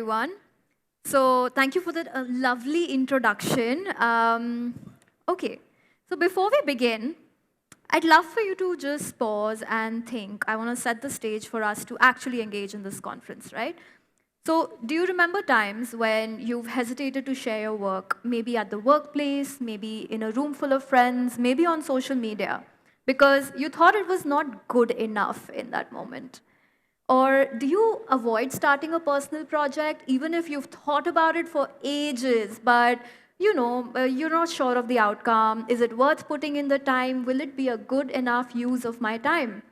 everyone. So thank you for that lovely introduction. Okay, so before we begin, I'd love for you to just pause and think. I want to set the stage for us to actually engage in this conference, right? So, do you remember times when you've hesitated to share your work, maybe at the workplace, maybe in a room full of friends, maybe on social media, because you thought it was not good enough in that moment? Or do you avoid starting a personal project even if you've thought about it for ages, but you're not sure of the outcome? Is it worth putting in the time? Will it be a good enough use of my time?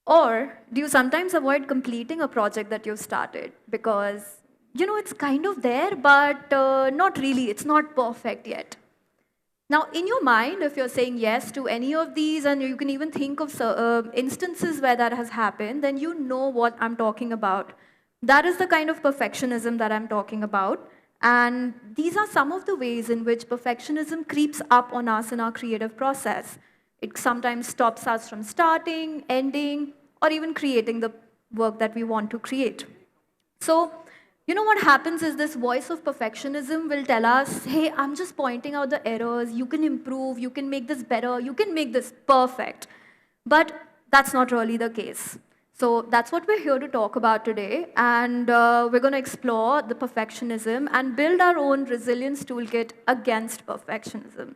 Or do you sometimes avoid completing a project that you've started because it's kind of there, but not really, it's not perfect yet? Now, in your mind, if you're saying yes to any of these, and you can even think of instances where that has happened, then you know what I'm talking about. That is the kind of perfectionism that I'm talking about. And these are some of the ways in which perfectionism creeps up on us in our creative process. It sometimes stops us from starting, ending, or even creating the work that we want to create. So, what happens is this voice of perfectionism will tell us, hey, I'm just pointing out the errors, you can improve, you can make this better, you can make this perfect. But that's not really the case. So that's what we're here to talk about today, and we're going to explore the perfectionism and build our own resilience toolkit against perfectionism.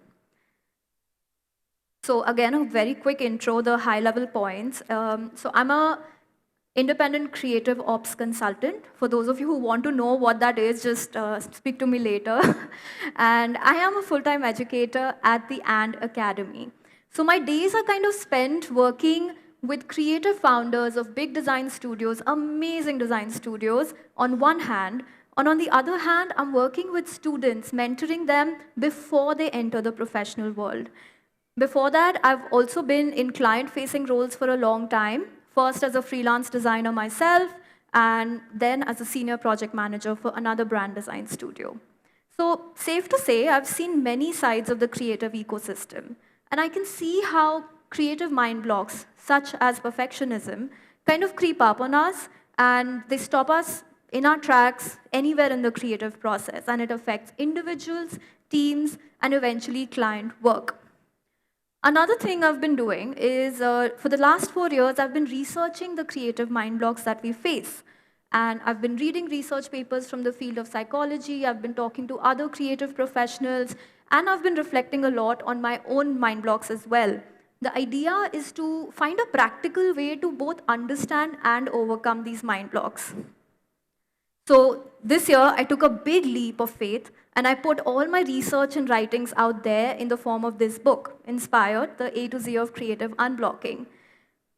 So again, a very quick intro, the high-level points. So I'm a independent creative ops consultant. For those of you who want to know what that is, just speak to me later. And I am a full-time educator at the AND Academy. So my days are kind of spent working with creative founders of big design studios, amazing design studios, on one hand. And on the other hand, I'm working with students, mentoring them before they enter the professional world. Before that, I've also been in client-facing roles for a long time, first as a freelance designer myself, and then as a senior project manager for another brand design studio. So safe to say, I've seen many sides of the creative ecosystem, and I can see how creative mind blocks, such as perfectionism, kind of creep up on us, and they stop us in our tracks anywhere in the creative process, and it affects individuals, teams, and eventually client work. Another thing I've been doing is, for the last 4 years, I've been researching the creative mind blocks that we face. And I've been reading research papers from the field of psychology, I've been talking to other creative professionals, and I've been reflecting a lot on my own mind blocks as well. The idea is to find a practical way to both understand and overcome these mind blocks. So this year, I took a big leap of faith, and I put all my research and writings out there in the form of this book, Inspired, the A to Z of Creative Unblocking.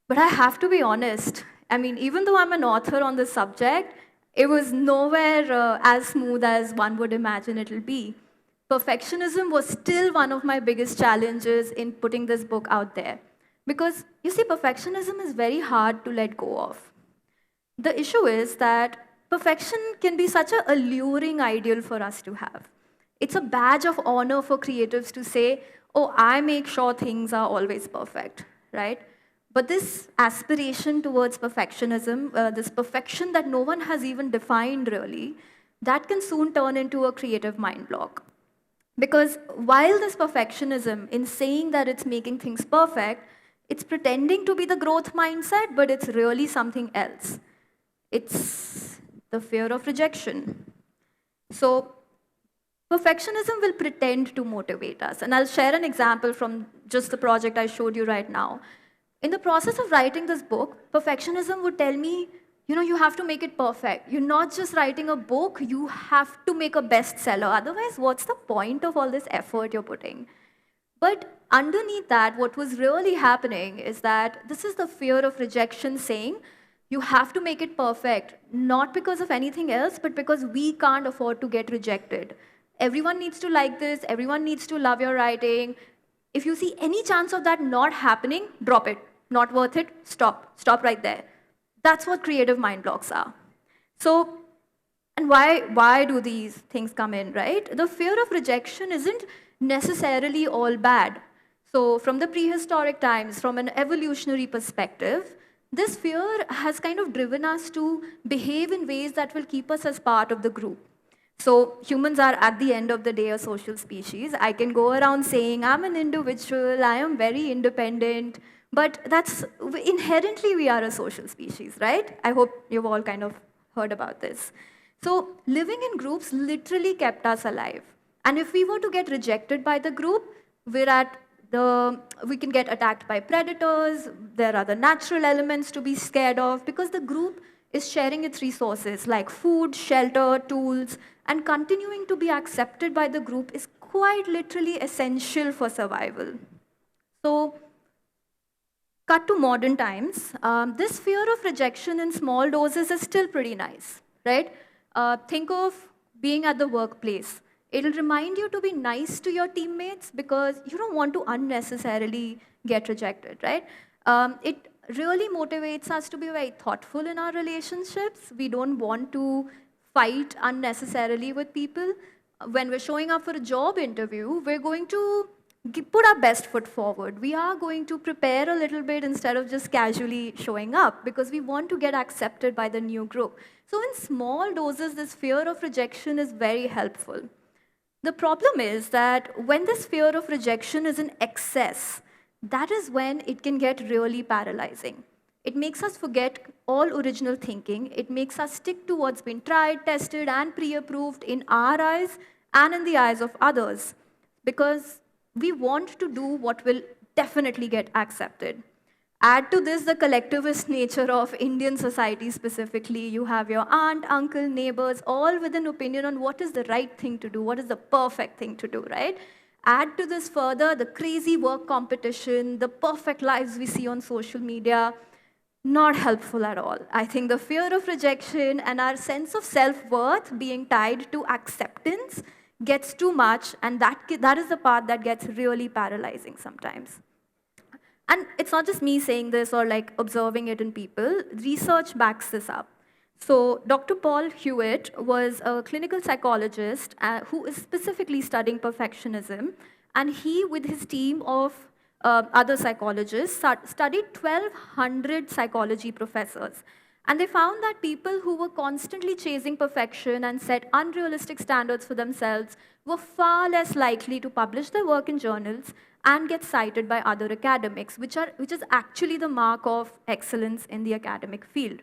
But I have to be honest, I mean, even though I'm an author on this subject, it was nowhere as smooth as one would imagine it'll be. Perfectionism was still one of my biggest challenges in putting this book out there. Because, you see, perfectionism is very hard to let go of. The issue is that perfection can be such an alluring ideal for us to have. It's a badge of honor for creatives to say, oh, I make sure things are always perfect, right? But this aspiration towards perfectionism, this perfection that no one has even defined really, that can soon turn into a creative mind block. Because while this perfectionism, in saying that it's making things perfect, it's pretending to be the growth mindset, but it's really something else. It's the fear of rejection. So perfectionism will pretend to motivate us. And I'll share an example from just the project I showed you right now. In the process of writing this book, perfectionism would tell me, you have to make it perfect. You're not just writing a book, you have to make a bestseller. Otherwise, what's the point of all this effort you're putting? But underneath that, what was really happening is that this is the fear of rejection saying, you have to make it perfect, not because of anything else, but because we can't afford to get rejected. Everyone needs to like this, everyone needs to love your writing. If you see any chance of that not happening, drop it. Not worth it, stop. Stop right there. That's what creative mind blocks are. So, and why do these things come in, right? The fear of rejection isn't necessarily all bad. So from the prehistoric times, from an evolutionary perspective, this fear has kind of driven us to behave in ways that will keep us as part of the group. So humans are at the end of the day a social species. I can go around saying I'm an individual, I am very independent, but that's inherently we are a social species, right? I hope you've all kind of heard about this. So living in groups literally kept us alive. And if we were to get rejected by the group, we can get attacked by predators, there are the natural elements to be scared of because the group is sharing its resources like food, shelter, tools, and continuing to be accepted by the group is quite literally essential for survival. So, cut to modern times, this fear of rejection in small doses is still pretty nice, right? Think of being at the workplace. It'll remind you to be nice to your teammates because you don't want to unnecessarily get rejected, right? It really motivates us to be very thoughtful in our relationships. We don't want to fight unnecessarily with people. When we're showing up for a job interview, we're going to put our best foot forward. We are going to prepare a little bit instead of just casually showing up because we want to get accepted by the new group. So in small doses, this fear of rejection is very helpful. The problem is that when this fear of rejection is in excess, that is when it can get really paralyzing. It makes us forget all original thinking. It makes us stick to what's been tried, tested, and pre-approved in our eyes and in the eyes of others because we want to do what will definitely get accepted. Add to this the collectivist nature of Indian society specifically. You have your aunt, uncle, neighbors, all with an opinion on what is the right thing to do, what is the perfect thing to do, right? Add to this further the crazy work competition, the perfect lives we see on social media. Not helpful at all. I think the fear of rejection and our sense of self-worth being tied to acceptance gets too much, and that is the part that gets really paralyzing sometimes. And it's not just me saying this or like observing it in people, research backs this up. So Dr. Paul Hewitt was a clinical psychologist who is specifically studying perfectionism, and he, with his team of other psychologists, studied 1,200 psychology professors. And they found that people who were constantly chasing perfection and set unrealistic standards for themselves were far less likely to publish their work in journals and get cited by other academics, which is actually the mark of excellence in the academic field.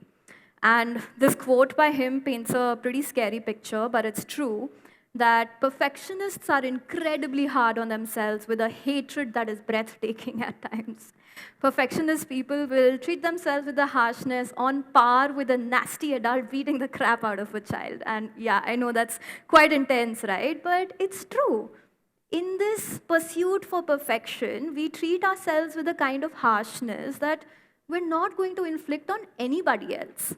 And this quote by him paints a pretty scary picture, but it's true, that perfectionists are incredibly hard on themselves with a hatred that is breathtaking at times. Perfectionist people will treat themselves with a harshness on par with a nasty adult beating the crap out of a child. And yeah, I know that's quite intense, right? But it's true. In this pursuit for perfection, we treat ourselves with a kind of harshness that we're not going to inflict on anybody else.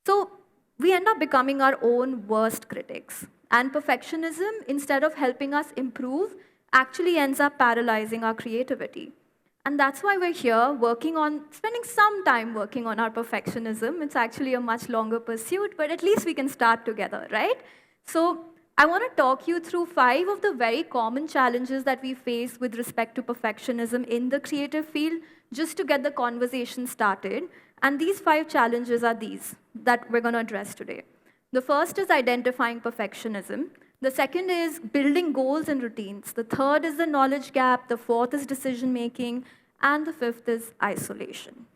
So we end up becoming our own worst critics. And perfectionism, instead of helping us improve, actually ends up paralyzing our creativity. And that's why we're here spending some time working on our perfectionism. It's actually a much longer pursuit, but at least we can start together, right? So I want to talk you through 5 of the very common challenges that we face with respect to perfectionism in the creative field, just to get the conversation started. And these 5 challenges are these that we're going to address today. The first is identifying perfectionism. The second is building goals and routines. The third is the knowledge gap. The fourth is decision making. And the fifth is isolation.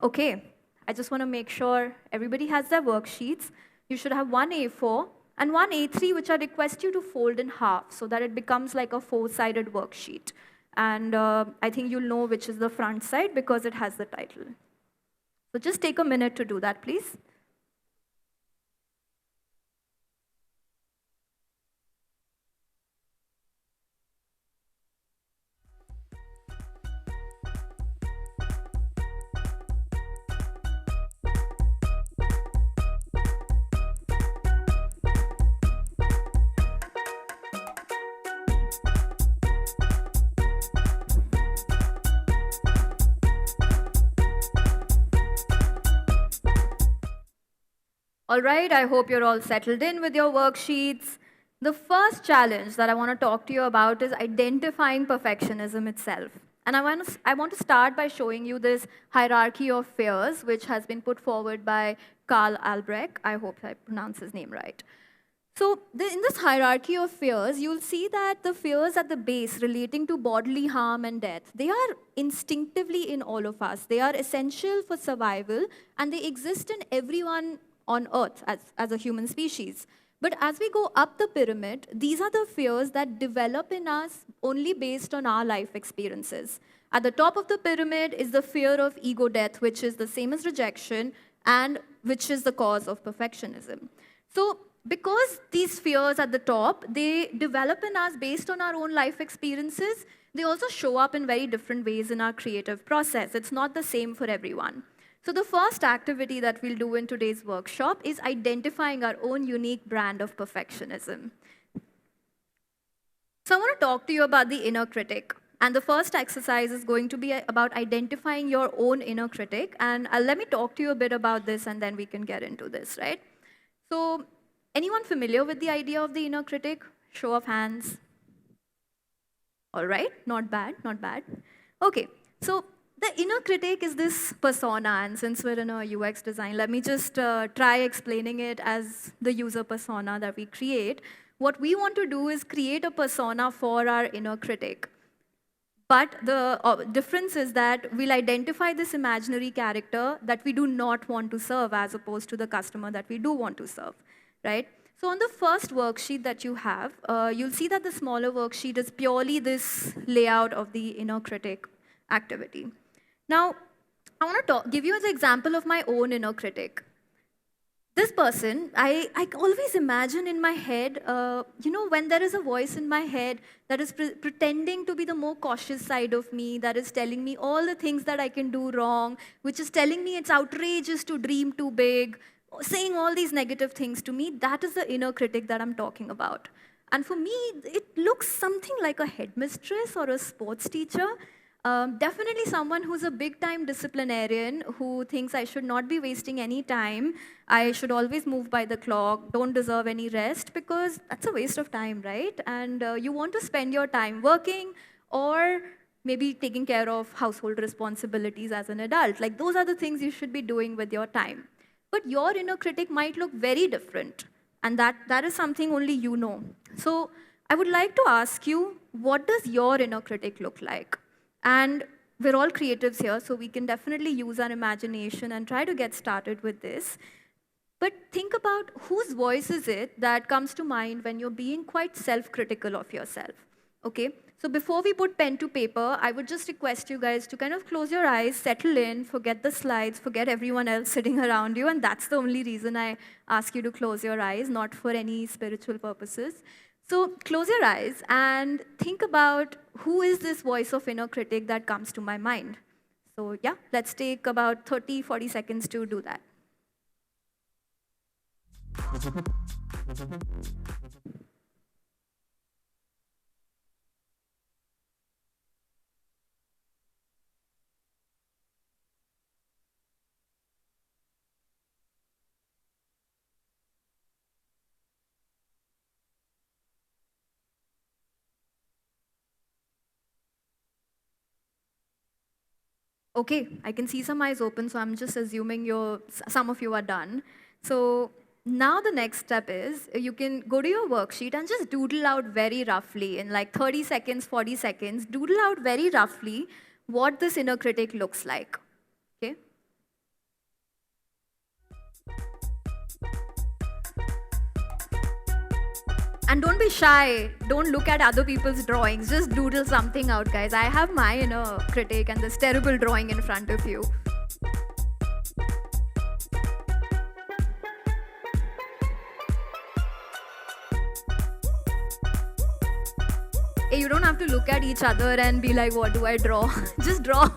Okay, I just want to make sure everybody has their worksheets. You should have one A4 and one A3, which I request you to fold in half so that it becomes like a 4-sided worksheet. And I think you'll know which is the front side because it has the title. So just take a minute to do that, please. All right, I hope you're all settled in with your worksheets. The first challenge that I want to talk to you about is identifying perfectionism itself. And I want to start by showing you this hierarchy of fears, which has been put forward by Karl Albrecht. I hope I pronounce his name right. So in this hierarchy of fears, you'll see that the fears at the base relating to bodily harm and death, they are instinctively in all of us. They are essential for survival, and they exist in everyone on Earth as a human species. But as we go up the pyramid, these are the fears that develop in us only based on our life experiences. At the top of the pyramid is the fear of ego death, which is the same as rejection and which is the cause of perfectionism. So because these fears at the top, they develop in us based on our own life experiences, they also show up in very different ways in our creative process. It's not the same for everyone. So the first activity that we'll do in today's workshop is identifying our own unique brand of perfectionism. So I want to talk to you about the inner critic. And the first exercise is going to be about identifying your own inner critic. And let me talk to you a bit about this, and then we can get into this, right? So anyone familiar with the idea of the inner critic? Show of hands. All right, not bad, not bad. Okay, so the inner critic is this persona, and since we're in a UX design, let me just try explaining it as the user persona that we create. What we want to do is create a persona for our inner critic. But the difference is that we'll identify this imaginary character that we do not want to serve as opposed to the customer that we do want to serve, right? So on the first worksheet that you have, you'll see that the smaller worksheet is purely this layout of the inner critic activity. Now, I want to give you an example of my own inner critic. This person, I always imagine in my head, when there is a voice in my head that is pretending to be the more cautious side of me, that is telling me all the things that I can do wrong, which is telling me it's outrageous to dream too big, saying all these negative things to me, that is the inner critic that I'm talking about. And for me, it looks something like a headmistress or a sports teacher. Definitely someone who's a big-time disciplinarian who thinks I should not be wasting any time. I should always move by the clock, don't deserve any rest, because that's a waste of time, right? And you want to spend your time working or maybe taking care of household responsibilities as an adult. Like, those are the things you should be doing with your time. But your inner critic might look very different, and that is something only you know. So I would like to ask you, what does your inner critic look like? And we're all creatives here, so we can definitely use our imagination and try to get started with this. But think about whose voice is it that comes to mind when you're being quite self-critical of yourself, okay? So before we put pen to paper, I would just request you guys to kind of close your eyes, settle in, forget the slides, forget everyone else sitting around you, and that's the only reason I ask you to close your eyes, not for any spiritual purposes. So close your eyes and think about who is this voice of inner critic that comes to my mind. So yeah, let's take about 30, 40 seconds to do that. Okay, I can see some eyes open, so I'm just assuming some of you are done. So now the next step is you can go to your worksheet and just doodle out very roughly in like 30 seconds, 40 seconds, doodle out very roughly what this inner critic looks like, okay? And don't be shy. Don't look at other people's drawings. Just doodle something out, guys. I have my inner critic and this terrible drawing in front of you. Hey, you don't have to look at each other and be like, what do I draw? Just draw.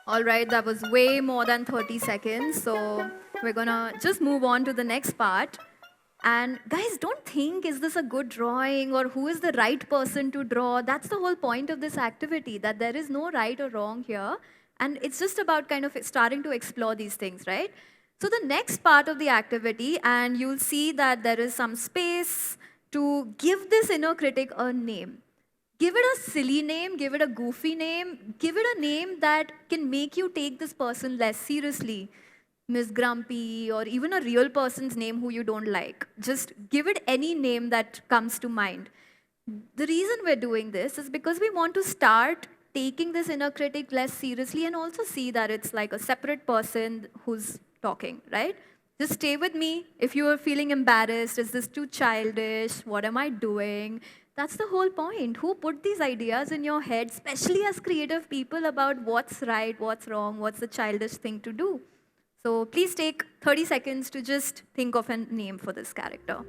All right, that was way more than 30 seconds. So we're gonna just move on to the next part. And guys, don't think, is this a good drawing or who is the right person to draw? That's the whole point of this activity, that there is no right or wrong here. And it's just about kind of starting to explore these things, right? So the next part of the activity, and you'll see that there is some space to give this inner critic a name. Give it a silly name, give it a goofy name, give it a name that can make you take this person less seriously. Miss Grumpy, or even a real person's name who you don't like. Just give it any name that comes to mind. The reason we're doing this is because we want to start taking this inner critic less seriously and also see that it's like a separate person who's talking, right? Just stay with me. If you are feeling embarrassed, is this too childish? What am I doing? That's the whole point. Who put these ideas in your head, especially as creative people, about what's right, what's wrong, what's the childish thing to do? So please take 30 seconds to just think of a name for this character.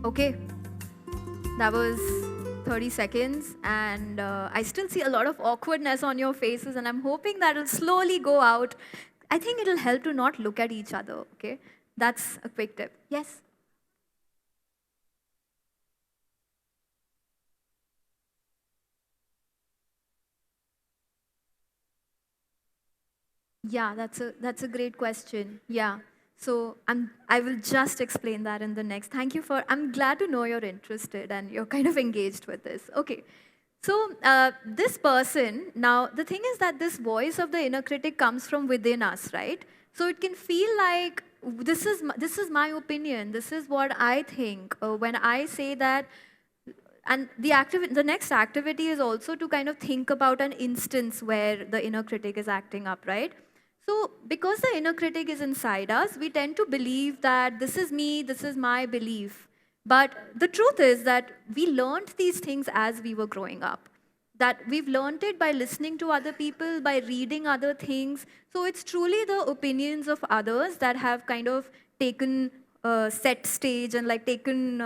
Okay. That was 30 seconds, and I still see a lot of awkwardness on your faces, and I'm hoping that will slowly go out. I think it'll help to not look at each other, okay? That's a quick tip. Yes? Yeah, that's a great question. Yeah. So I will just explain that in the next. Thank you for, I'm glad to know you're interested and you're kind of engaged with this. Okay. So this person, now the thing is that this voice of the inner critic comes from within us, right? So it can feel like this is my opinion. This is what I think. When I say that, and the next activity is also to kind of think about an instance where the inner critic is acting up, right? So because the inner critic is inside us, we tend to believe that this is me, this is my belief. But the truth is that we learned these things as we were growing up. That we've learned it by listening to other people, by reading other things. So it's truly the opinions of others that have kind of taken set stage and like taken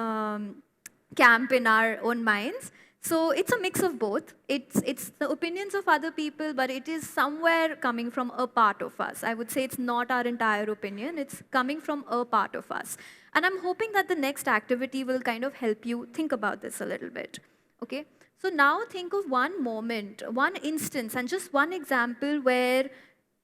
camp in our own minds. So it's a mix of both. It's the opinions of other people, but it is somewhere coming from a part of us. I would say it's not our entire opinion. It's coming from a part of us. And I'm hoping that the next activity will kind of help you think about this a little bit. Okay? So now think of one moment, one instance, and just one example where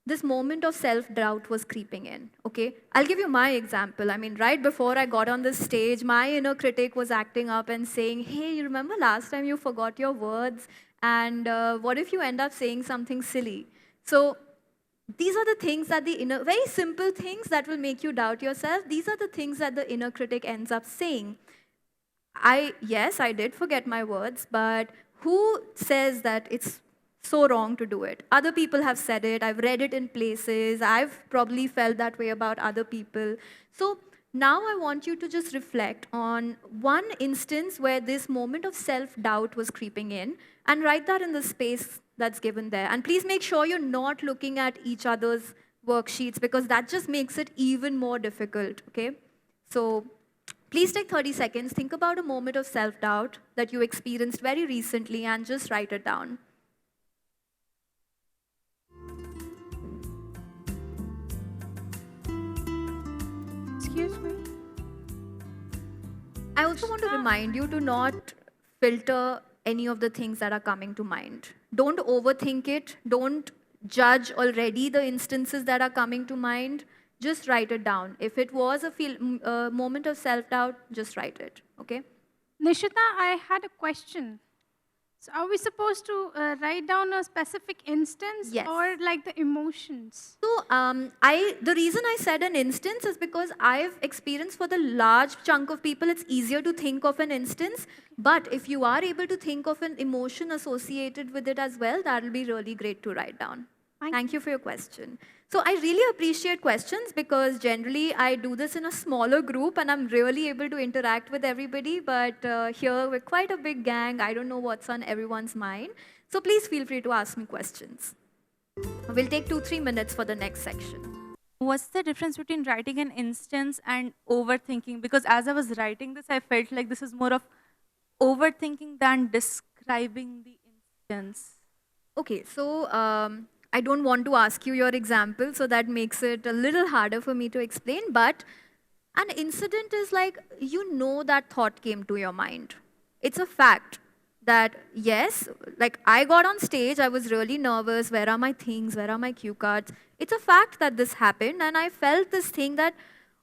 this moment of self-doubt was creeping in, okay? I'll give you my example. I mean, right before I got on the stage, my inner critic was acting up and saying, hey, you remember last time you forgot your words? And what if you end up saying something silly? So these are the things that the inner, very simple things that will make you doubt yourself. These are the things that the inner critic ends up saying. Yes, I did forget my words, but who says that it's so wrong to do it? Other people have said it. I've read it in places. I've probably felt that way about other people. So now I want you to just reflect on one instance where this moment of self-doubt was creeping in and write that in the space that's given there. And please make sure you're not looking at each other's worksheets because that just makes it even more difficult, okay? So please take 30 seconds, think about a moment of self-doubt that you experienced very recently and just write it down. Excuse me? I also want to remind you to not filter any of the things that are coming to mind. Don't overthink it. Don't judge already the instances that are coming to mind. Just write it down. If it was a moment of self-doubt, just write it, okay? Nishita, I had a question. So are we supposed to write down a specific instance Yes. or like the emotions? So the reason I said an instance is because I've experienced for the large chunk of people, it's easier to think of an instance. But if you are able to think of an emotion associated with it as well, that'll be really great to write down. Thank you for your question. So I really appreciate questions because generally I do this in a smaller group and I'm really able to interact with everybody. But here we're quite a big gang. I don't know what's on everyone's mind. So please feel free to ask me questions. We'll take 2-3 minutes for the next section. What's the difference between writing an instance and overthinking? Because as I was writing this, I felt like this is more of overthinking than describing the instance. Okay, so I don't want to ask you your example, so that makes it a little harder for me to explain. But an incident is like, you know that thought came to your mind. It's a fact that, yes, like I got on stage, I was really nervous. Where are my things? Where are my cue cards? It's a fact that this happened, and I felt this thing that,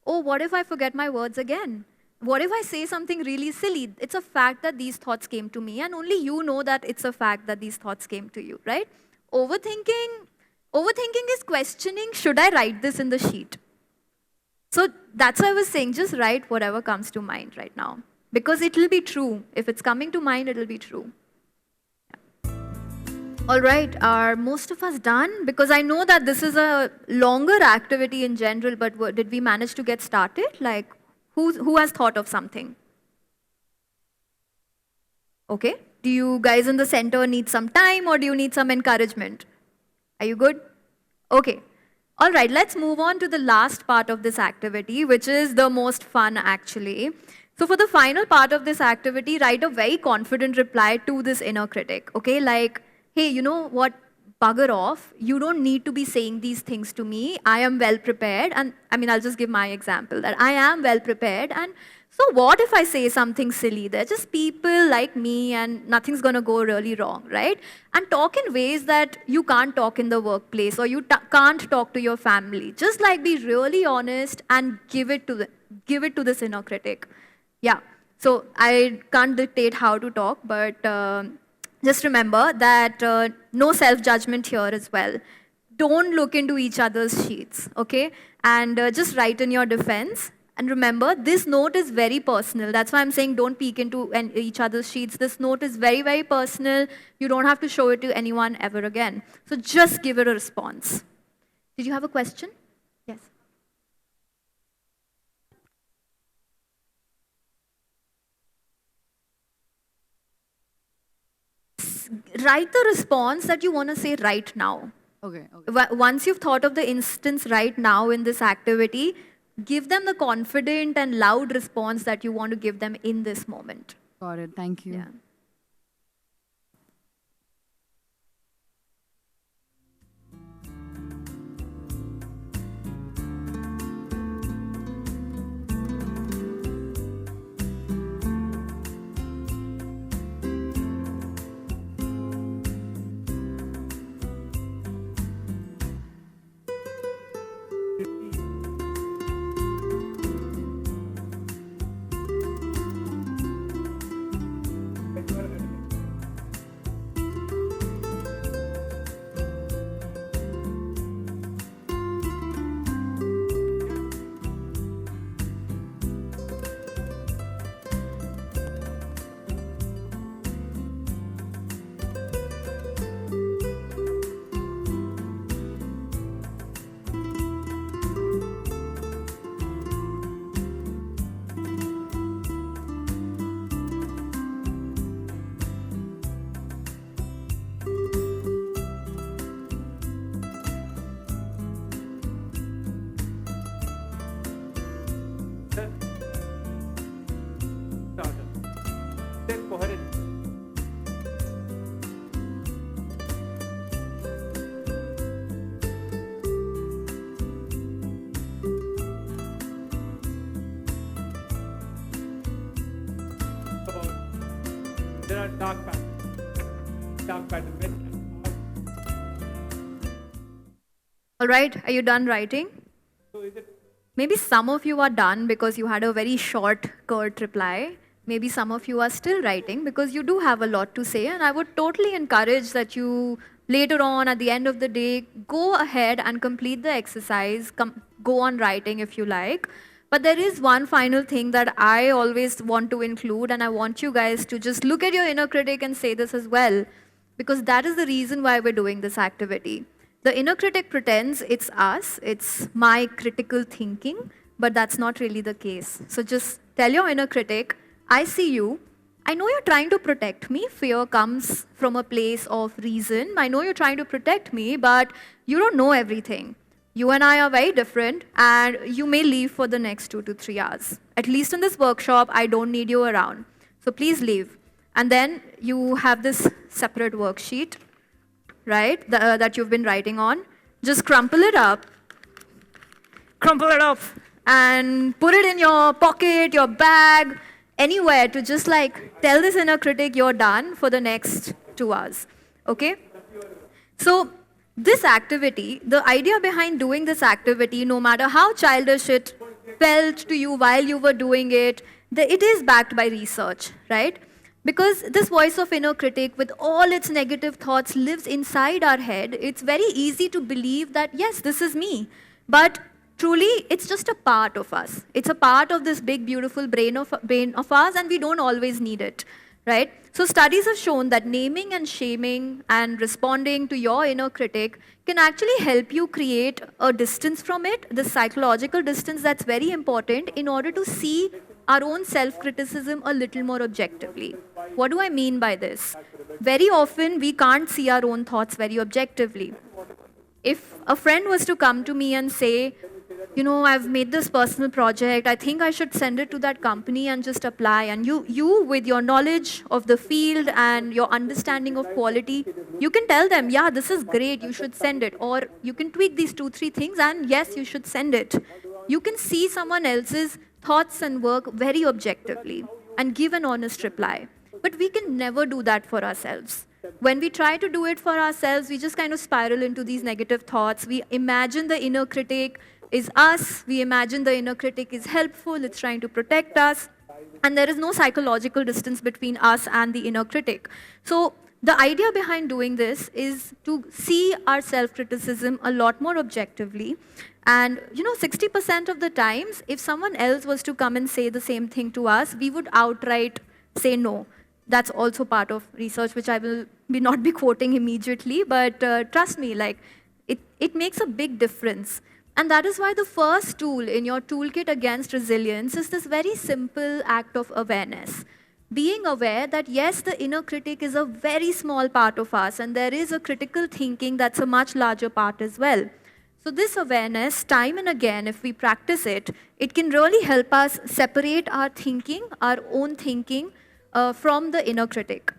oh, what if I forget my words again? What if I say something really silly? It's a fact that these thoughts came to me, and only you know that it's a fact that these thoughts came to you, right? Overthinking is questioning, should I write this in the sheet? So that's why I was saying, just write whatever comes to mind right now. Because it will be true. If it's coming to mind, it will be true. All right, are most of us done? Because I know that this is a longer activity in general, but did we manage to get started? Like, who has thought of something? Okay. Do you guys in the center need some time or do you need some encouragement? Are you good? Okay. All right, let's move on to the last part of this activity, which is the most fun actually. So for the final part of this activity, write a very confident reply to this inner critic, okay? Like, hey, you know what, bugger off. You don't need to be saying these things to me. I am well prepared. And I mean, I'll just give my example that I am well prepared. And so what if I say something silly? They're just people like me and nothing's going to go really wrong, right? And talk in ways that you can't talk in the workplace or you can't talk to your family. Just like be really honest and give it to this inner critic. Yeah, so I can't dictate how to talk, but just remember that no self-judgment here as well. Don't look into each other's sheets, okay? And just write in your defense. And remember, this note is very personal. That's why I'm saying don't peek into each other's sheets. This note is very, very personal. You don't have to show it to anyone ever again. So just give it a response. Did you have a question? Yes. Write the response that you want to say right now. Okay. Once you've thought of the instance right now in this activity, give them the confident and loud response that you want to give them in this moment. Got it. Thank you. Yeah. Then go ahead and there are dark patterns. All right, are you done writing? So is it Maybe some of you are done because you had a very short, curt reply. Maybe some of you are still writing because you do have a lot to say. And I would totally encourage that you later on at the end of the day, go ahead and complete the exercise, go on writing if you like. But there is one final thing that I always want to include, and I want you guys to just look at your inner critic and say this as well, because that is the reason why we're doing this activity. The inner critic pretends it's us, it's my critical thinking, but that's not really the case. So just tell your inner critic, I see you. I know you're trying to protect me. Fear comes from a place of reason. I know you're trying to protect me, but you don't know everything. You and I are very different, and you may leave for the next 2 to 3 hours. At least in this workshop, I don't need you around. So please leave. And then you have this separate worksheet, right, that you've been writing on. Just crumple it up, and put it in your pocket, your bag, anywhere to just like tell this inner critic you're done for the next 2 hours. Okay? So, this activity, the idea behind doing this activity, no matter how childish it felt to you while you were doing it, it is backed by research, right? Because this voice of inner critic with all its negative thoughts lives inside our head, it's very easy to believe that, yes, this is me. But truly, it's just a part of us. It's a part of this big, beautiful brain of ours, and we don't always need it, right? So studies have shown that naming and shaming and responding to your inner critic can actually help you create a distance from it, the psychological distance that's very important in order to see our own self-criticism a little more objectively. What do I mean by this? Very often, we can't see our own thoughts very objectively. If a friend was to come to me and say, you know, I've made this personal project, I think I should send it to that company and just apply. And you with your knowledge of the field and your understanding of quality, you can tell them, yeah, this is great, you should send it. Or you can tweak these 2-3 things and yes, you should send it. You can see someone else's thoughts and work very objectively and give an honest reply. But we can never do that for ourselves. When we try to do it for ourselves, we just kind of spiral into these negative thoughts. We imagine the inner critic is us. We imagine the inner critic is helpful. It's trying to protect us. And there is no psychological distance between us and the inner critic. So the idea behind doing this is to see our self-criticism a lot more objectively. And 60% of the times, if someone else was to come and say the same thing to us, we would outright say no. That's also part of research, which I will not be quoting immediately, but trust me, like it makes a big difference. And that is why the first tool in your toolkit against resilience is this very simple act of awareness. Being aware that yes, the inner critic is a very small part of us, and there is a critical thinking that's a much larger part as well. So this awareness, time and again, if we practice it, it can really help us separate our thinking, our own thinking, from the inner critic.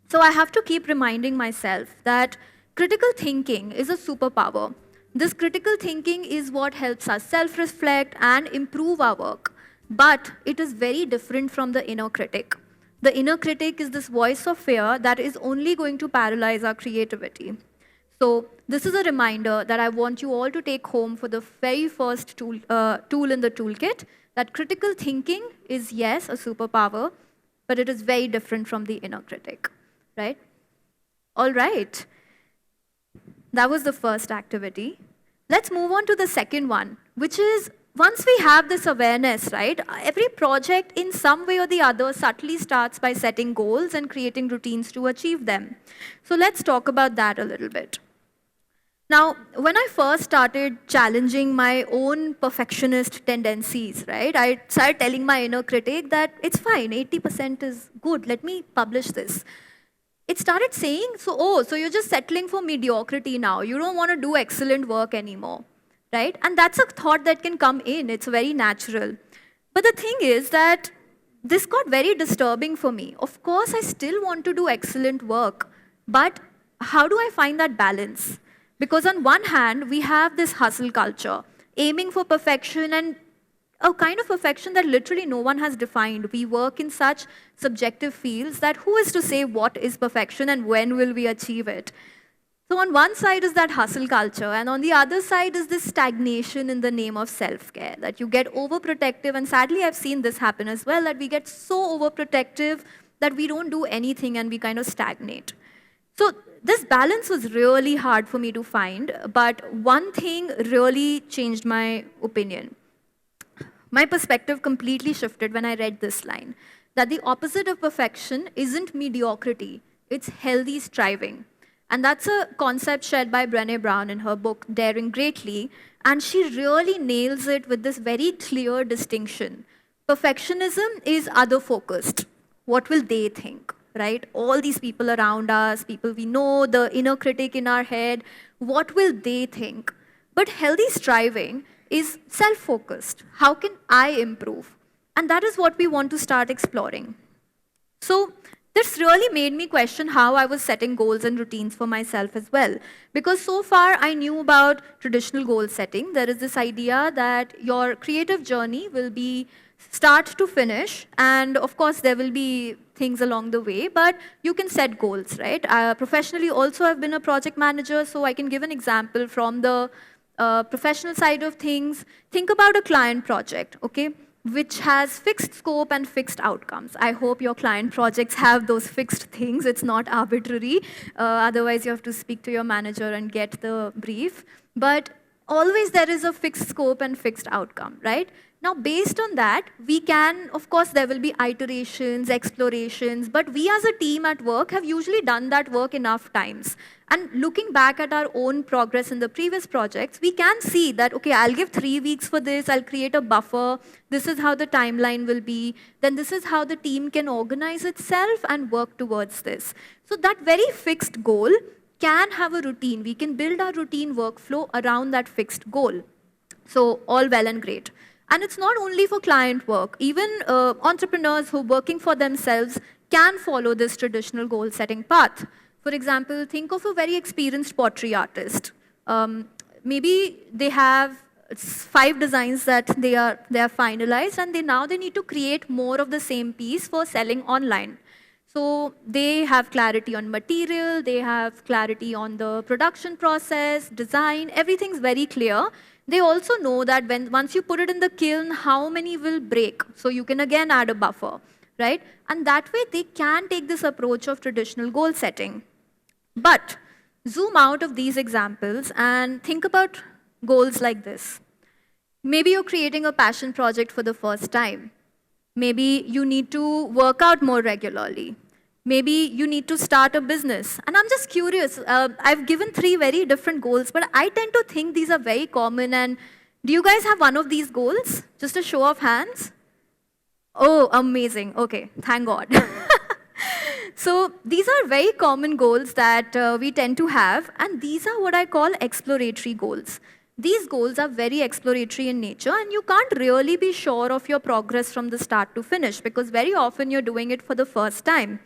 So I have to keep reminding myself that critical thinking is a superpower. This critical thinking is what helps us self-reflect and improve our work. But it is very different from the inner critic. The inner critic is this voice of fear that is only going to paralyze our creativity. So this is a reminder that I want you all to take home for the very first tool in the toolkit, that critical thinking is, yes, a superpower, but it is very different from the inner critic, right? All right. That was the first activity. Let's move on to the second one, which is once we have this awareness, right, every project in some way or the other subtly starts by setting goals and creating routines to achieve them. So let's talk about that a little bit. Now, when I first started challenging my own perfectionist tendencies, right, I started telling my inner critic that it's fine, 80% is good, let me publish this. It started saying, so you're just settling for mediocrity now. You don't want to do excellent work anymore, right? And that's a thought that can come in. It's very natural. But the thing is that this got very disturbing for me. Of course, I still want to do excellent work, but how do I find that balance? Because on one hand, we have this hustle culture, aiming for perfection and a kind of perfection that literally no one has defined. We work in such subjective fields that who is to say what is perfection and when will we achieve it? So on one side is that hustle culture, and on the other side is this stagnation in the name of self-care, that you get overprotective, and sadly I've seen this happen as well, that we get so overprotective that we don't do anything and we kind of stagnate. So this balance was really hard for me to find, but one thing really changed my opinion. My perspective completely shifted when I read this line, that the opposite of perfection isn't mediocrity, it's healthy striving. And that's a concept shared by Brené Brown in her book, Daring Greatly. And she really nails it with this very clear distinction. Perfectionism is other focused. What will they think, right? All these people around us, people we know, the inner critic in our head, what will they think? But healthy striving is self focused. How can I improve? And that is what we want to start exploring. So, this really made me question how I was setting goals and routines for myself as well. Because so far I knew about traditional goal setting. There is this idea that your creative journey will be start to finish, and of course there will be things along the way, but you can set goals, right? Professionally also I've been a project manager, so I can give an example from the professional side of things. Think about a client project, okay? Which has fixed scope and fixed outcomes. I hope your client projects have those fixed things. It's not arbitrary. Otherwise, you have to speak to your manager and get the brief. But always there is a fixed scope and fixed outcome, right? Now, based on that, we can, of course, there will be iterations, explorations, but we as a team at work have usually done that work enough times. And looking back at our own progress in the previous projects, we can see that, okay, I'll give 3 weeks for this, I'll create a buffer, this is how the timeline will be, then this is how the team can organize itself and work towards this. So that very fixed goal can have a routine. We can build our routine workflow around that fixed goal. So all well and great. And it's not only for client work. Even entrepreneurs who are working for themselves can follow this traditional goal-setting path. For example, think of a very experienced pottery artist. Maybe they have 5 designs that they are finalized, and now they need to create more of the same piece for selling online. So they have clarity on material, they have clarity on the production process, design, everything's very clear. They also know that once you put it in the kiln, how many will break. So you can again add a buffer, right? And that way they can take this approach of traditional goal setting. But zoom out of these examples and think about goals like this. Maybe you're creating a passion project for the first time. Maybe you need to work out more regularly. Maybe you need to start a business. And I'm just curious, I've given 3 very different goals, but I tend to think these are very common. And do you guys have one of these goals? Just a show of hands? Oh, amazing. Okay, thank God. So these are very common goals that we tend to have, and these are what I call exploratory goals. These goals are very exploratory in nature, and you can't really be sure of your progress from the start to finish, because very often you're doing it for the first time.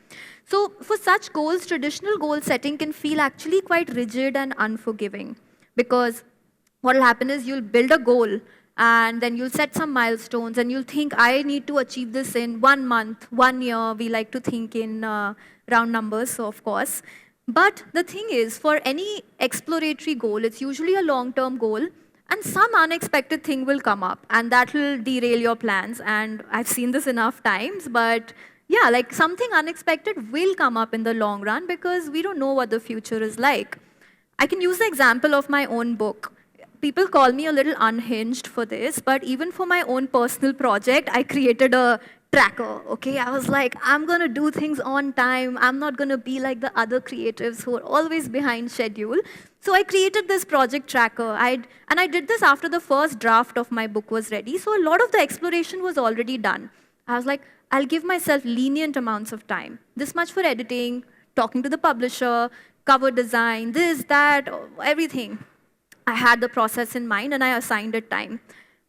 So for such goals, traditional goal setting can feel actually quite rigid and unforgiving, because what will happen is you'll build a goal, and then you'll set some milestones, and you'll think, I need to achieve this in 1 month, 1 year. We like to think in round numbers, so of course. But the thing is, for any exploratory goal, it's usually a long-term goal, and some unexpected thing will come up, and that will derail your plans. And I've seen this enough times, but yeah, like something unexpected will come up in the long run, because we don't know what the future is like. I can use the example of my own book. People call me a little unhinged for this, but even for my own personal project, I created a tracker, okay? I was like, I'm gonna do things on time. I'm not gonna be like the other creatives who are always behind schedule. So I created this project tracker. And I did this after the first draft of my book was ready. So a lot of the exploration was already done. I was like, I'll give myself lenient amounts of time. This much for editing, talking to the publisher, cover design, this, that, everything. I had the process in mind and I assigned it time.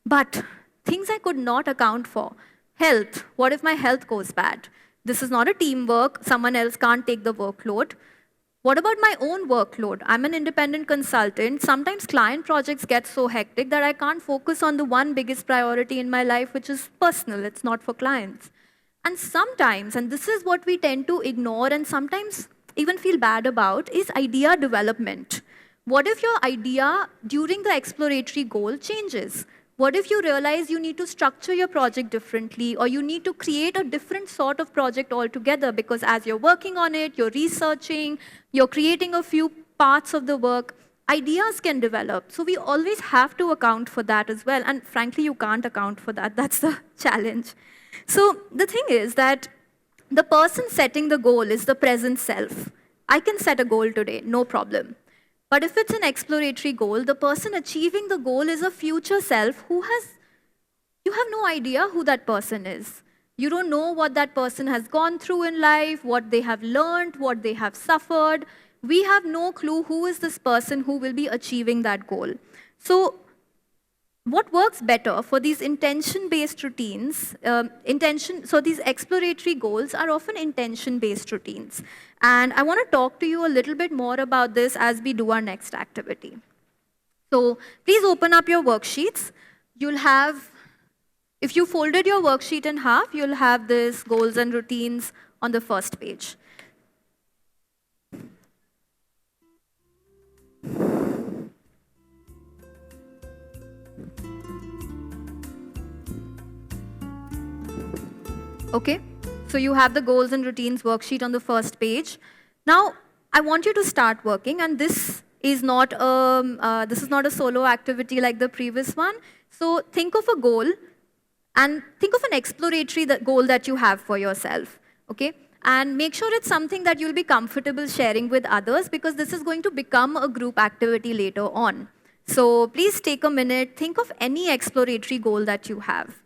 But things I could not account for. Health. What if my health goes bad? This is not a teamwork. Someone else can't take the workload. What about my own workload? I'm an independent consultant. Sometimes client projects get so hectic that I can't focus on the one biggest priority in my life, which is personal. It's not for clients. And sometimes, and this is what we tend to ignore and sometimes even feel bad about, is idea development. What if your idea during the exploratory goal changes? What if you realize you need to structure your project differently, or you need to create a different sort of project altogether, because as you're working on it, you're researching, you're creating a few parts of the work, ideas can develop. So we always have to account for that as well. And frankly, you can't account for that. That's the challenge. So the thing is that the person setting the goal is the present self. I can set a goal today, no problem. But if it's an exploratory goal, the person achieving the goal is a future self who has, you have no idea who that person is. You don't know what that person has gone through in life, what they have learned, what they have suffered. We have no clue who is this person who will be achieving that goal. So what works better for these intention-based routines, so these exploratory goals are often intention-based routines. And I want to talk to you a little bit more about this as we do our next activity. So please open up your worksheets. You'll have, if you folded your worksheet in half, you'll have this goals and routines on the first page. Okay, so you have the goals and routines worksheet on the first page. Now, I want you to start working, and this is not a solo activity like the previous one. So think of a goal, and think of an exploratory goal that you have for yourself, okay? And make sure it's something that you'll be comfortable sharing with others, because this is going to become a group activity later on. So please take a minute, think of any exploratory goal that you have.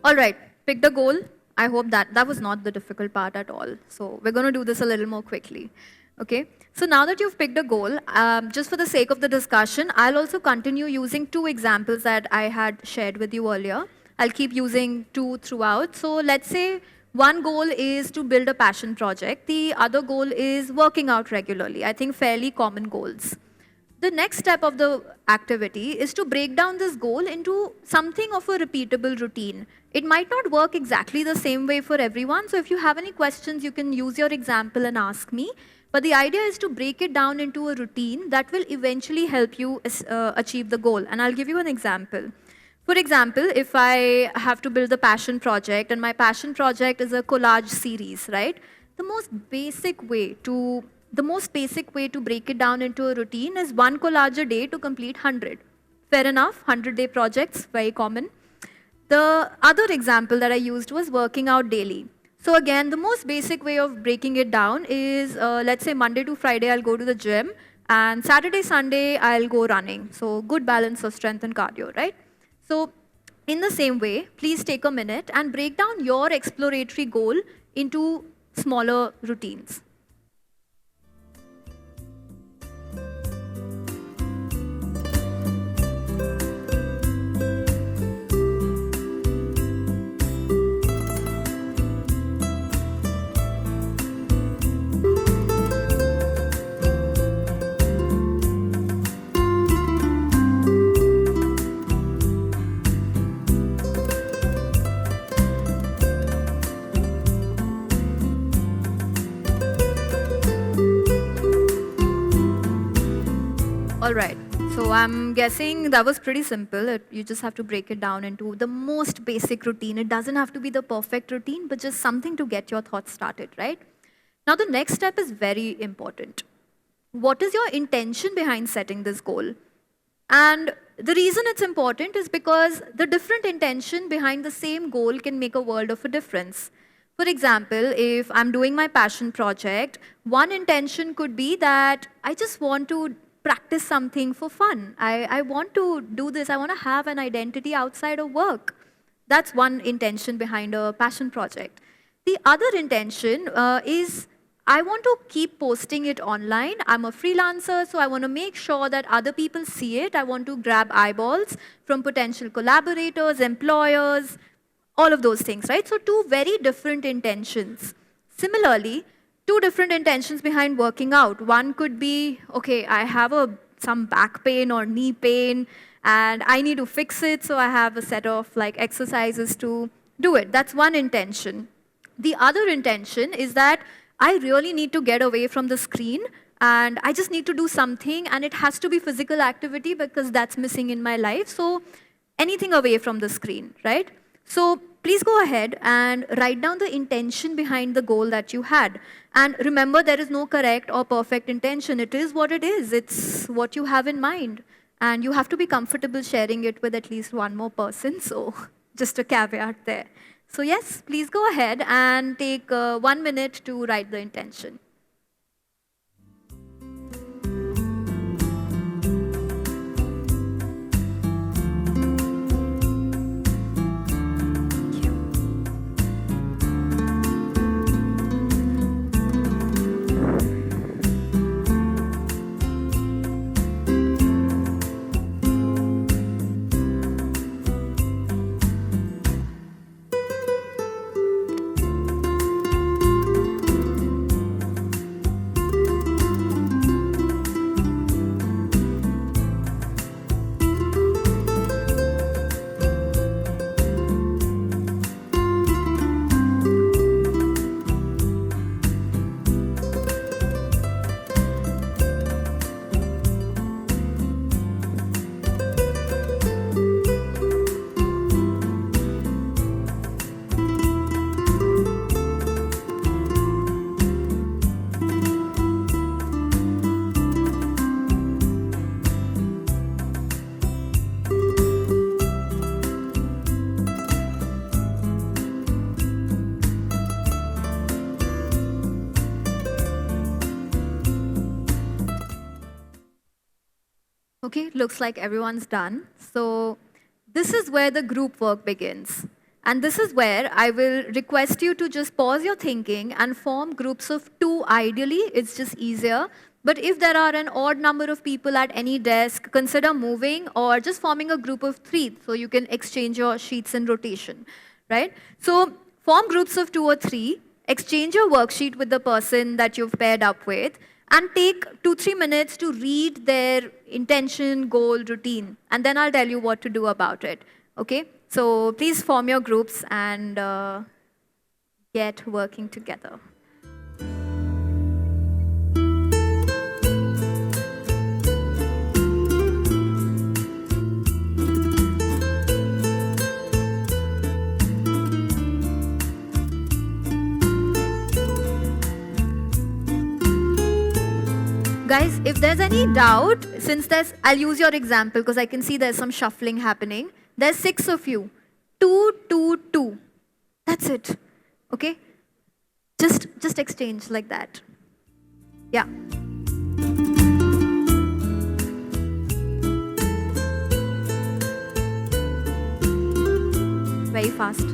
All right, pick the goal. I hope that was not the difficult part at all. So we're going to do this a little more quickly. Okay, so now that you've picked a goal, just for the sake of the discussion, I'll also continue using two examples that I had shared with you earlier. I'll keep using two throughout. So let's say one goal is to build a passion project. The other goal is working out regularly. I think fairly common goals. The next step of the activity is to break down this goal into something of a repeatable routine. It might not work exactly the same way for everyone, so if you have any questions, you can use your example and ask me. But the idea is to break it down into a routine that will eventually help you achieve the goal. And I'll give you an example. For example, if I have to build a passion project, and my passion project is a collage series, right? The most basic way to break it down into a routine is one collage a day to complete 100. Fair enough, 100-day projects, very common. The other example that I used was working out daily. So again, the most basic way of breaking it down is, let's say Monday to Friday, I'll go to the gym, and Saturday, Sunday, I'll go running. So good balance of strength and cardio, right? So in the same way, please take a minute and break down your exploratory goal into smaller routines. All right, so I'm guessing that was pretty simple. You just have to break it down into the most basic routine. It doesn't have to be the perfect routine, but just something to get your thoughts started, right? Now the next step is very important. What is your intention behind setting this goal? And the reason it's important is because the different intention behind the same goal can make a world of a difference. For example, if I'm doing my passion project, one intention could be that I just want to practice something for fun. I want to do this. I want to have an identity outside of work. That's one intention behind a passion project. The other intention is I want to keep posting it online. I'm a freelancer, so I want to make sure that other people see it. I want to grab eyeballs from potential collaborators, employers, all of those things, right? So two very different intentions. Similarly, two different intentions behind working out. One could be, okay, I have a some back pain or knee pain, and I need to fix it, so I have a set of like exercises to do it. That's one intention. The other intention is that I really need to get away from the screen and I just need to do something, and it has to be physical activity because that's missing in my life. So anything away from the screen, right? So please go ahead and write down the intention behind the goal that you had. And remember, there is no correct or perfect intention. It is what it is. It's what you have in mind. And you have to be comfortable sharing it with at least one more person. So just a caveat there. So yes, please go ahead and take 1 minute to write the intention. Okay, looks like everyone's done. So this is where the group work begins. And this is where I will request you to just pause your thinking and form groups of 2 ideally. It's just easier. But if there are an odd number of people at any desk, consider moving or just forming a group of 3 so you can exchange your sheets in rotation, right? So form groups of 2 or 3, exchange your worksheet with the person that you've paired up with, and take 2-3 minutes to read their intention, goal, routine, and then I'll tell you what to do about it, okay? So please form your groups and get working together. Guys, if there's any doubt, I'll use your example because I can see there's some shuffling happening. There's 6 of you. 2, 2, 2. That's it. Okay? Just exchange like that. Yeah. Very fast.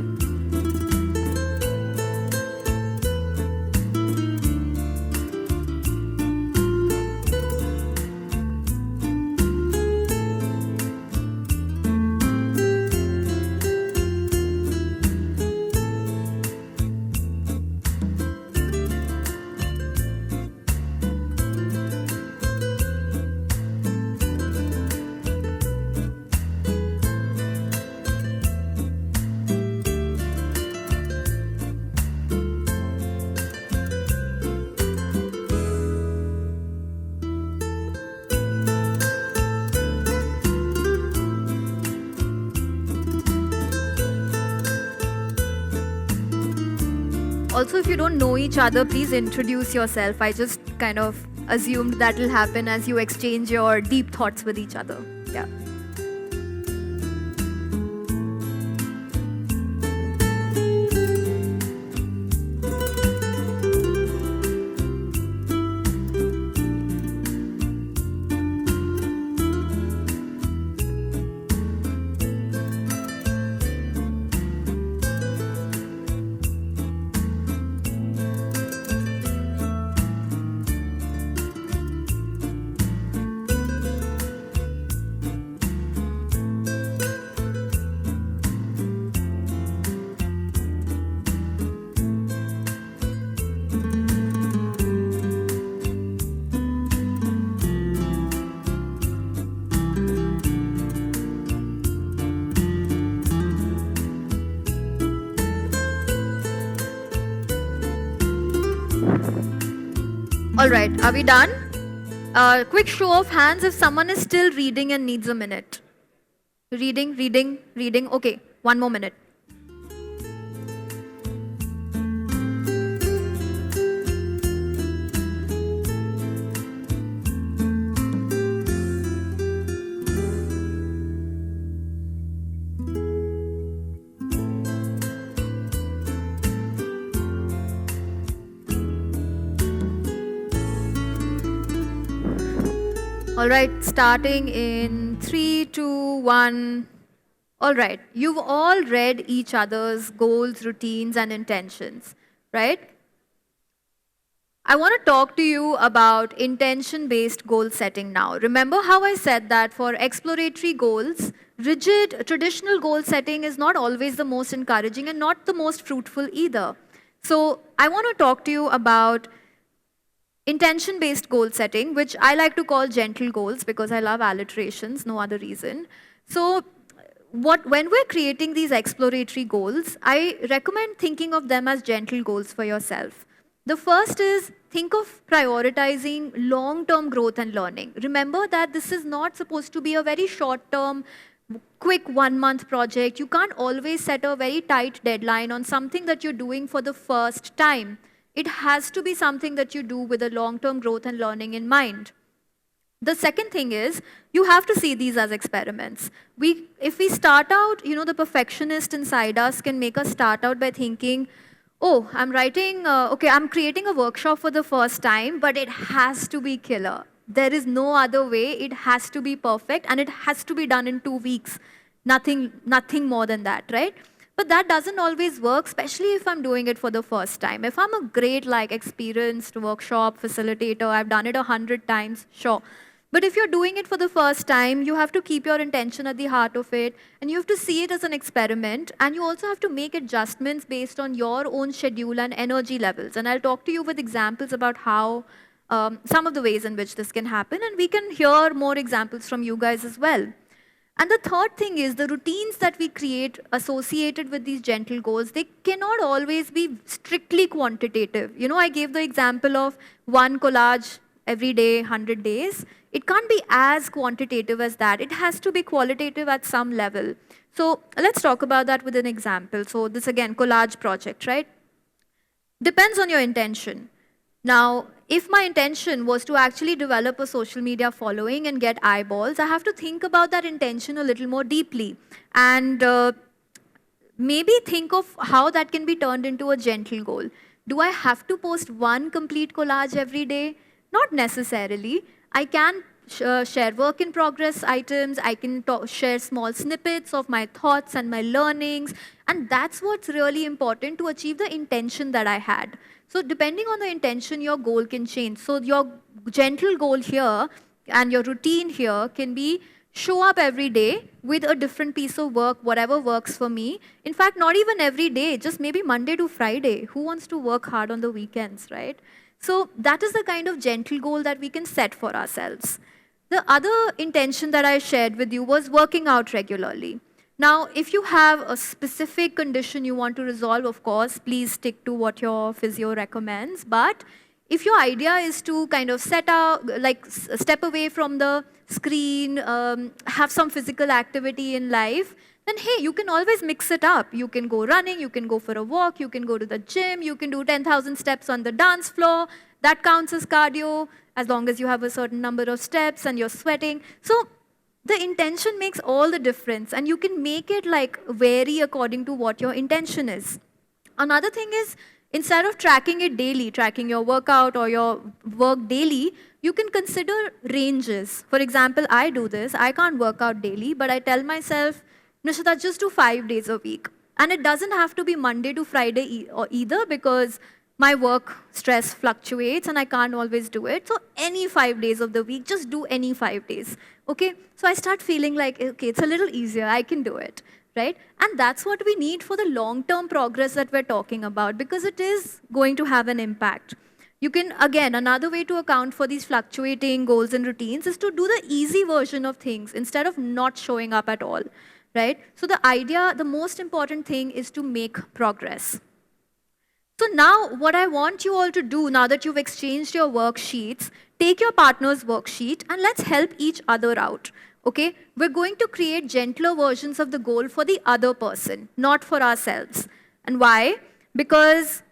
Also, if you don't know each other, please introduce yourself. I just kind of assumed that will happen as you exchange your deep thoughts with each other. Yeah. All right, are we done? Quick show of hands if someone is still reading and needs a minute. Reading. Okay, 1 more minute. All right, starting in 3, 2, 1. All right, you've all read each other's goals, routines, and intentions, right? I want to talk to you about intention-based goal setting now. Remember how I said that for exploratory goals, rigid, traditional goal setting is not always the most encouraging and not the most fruitful either. So I want to talk to you about intention-based goal setting, which I like to call gentle goals because I love alliterations, no other reason. So when we're creating these exploratory goals, I recommend thinking of them as gentle goals for yourself. The first is think of prioritizing long-term growth and learning. Remember that this is not supposed to be a very short-term, quick 1-month project. You can't always set a very tight deadline on something that you're doing for the first time. It has to be something that you do with a long-term growth and learning in mind. The second thing is, you have to see these as experiments. If we start out, the perfectionist inside us can make us start out by thinking, oh, I'm creating a workshop for the first time, but it has to be killer. There is no other way. It has to be perfect, and it has to be done in 2 weeks. Nothing more than that, right? But that doesn't always work, especially if I'm doing it for the first time. If I'm a great, experienced workshop facilitator, I've done it 100 times, sure. But if you're doing it for the first time, you have to keep your intention at the heart of it, and you have to see it as an experiment, and you also have to make adjustments based on your own schedule and energy levels. And I'll talk to you with examples about how, some of the ways in which this can happen, and we can hear more examples from you guys as well. And the third thing is the routines that we create associated with these gentle goals, they cannot always be strictly quantitative. I gave the example of 1 collage every day, 100 days. It can't be as quantitative as that. It has to be qualitative at some level. So let's talk about that with an example. So this again, collage project, right? Depends on your intention. Now, if my intention was to actually develop a social media following and get eyeballs, I have to think about that intention a little more deeply and maybe think of how that can be turned into a gentle goal. Do I have to post 1 complete collage every day? Not necessarily. I can share work in progress items. I can share small snippets of my thoughts and my learnings. And that's what's really important to achieve the intention that I had. So depending on the intention, your goal can change. So your gentle goal here and your routine here can be show up every day with a different piece of work, whatever works for me. In fact, not even every day, just maybe Monday to Friday. Who wants to work hard on the weekends, right? So that is the kind of gentle goal that we can set for ourselves. The other intention that I shared with you was working out regularly. Now, if you have a specific condition you want to resolve, of course, please stick to what your physio recommends. But if your idea is to kind of step away from the screen, have some physical activity in life, then hey, you can always mix it up. You can go running, you can go for a walk, you can go to the gym, you can do 10,000 steps on the dance floor. That counts as cardio, as long as you have a certain number of steps and you're sweating. So the intention makes all the difference, and you can make it vary according to what your intention is. Another thing is, instead of tracking it daily, tracking your workout or your work daily, you can consider ranges. For example, I do this. I can't work out daily, but I tell myself, Nishita, just do 5 days a week. And it doesn't have to be Monday to Friday either, because my work stress fluctuates and I can't always do it. So any 5 days of the week, just do any 5 days. Okay? So I start feeling like, okay, it's a little easier. I can do it. Right? And that's what we need for the long-term progress that we're talking about, because it is going to have an impact. You can, again, another way to account for these fluctuating goals and routines is to do the easy version of things instead of not showing up at all. Right? So the most important thing is to make progress. So now what I want you all to do, now that you've exchanged your worksheets, take your partner's worksheet and let's help each other out. Okay? We're going to create gentler versions of the goal for the other person, not for ourselves. And why? Because,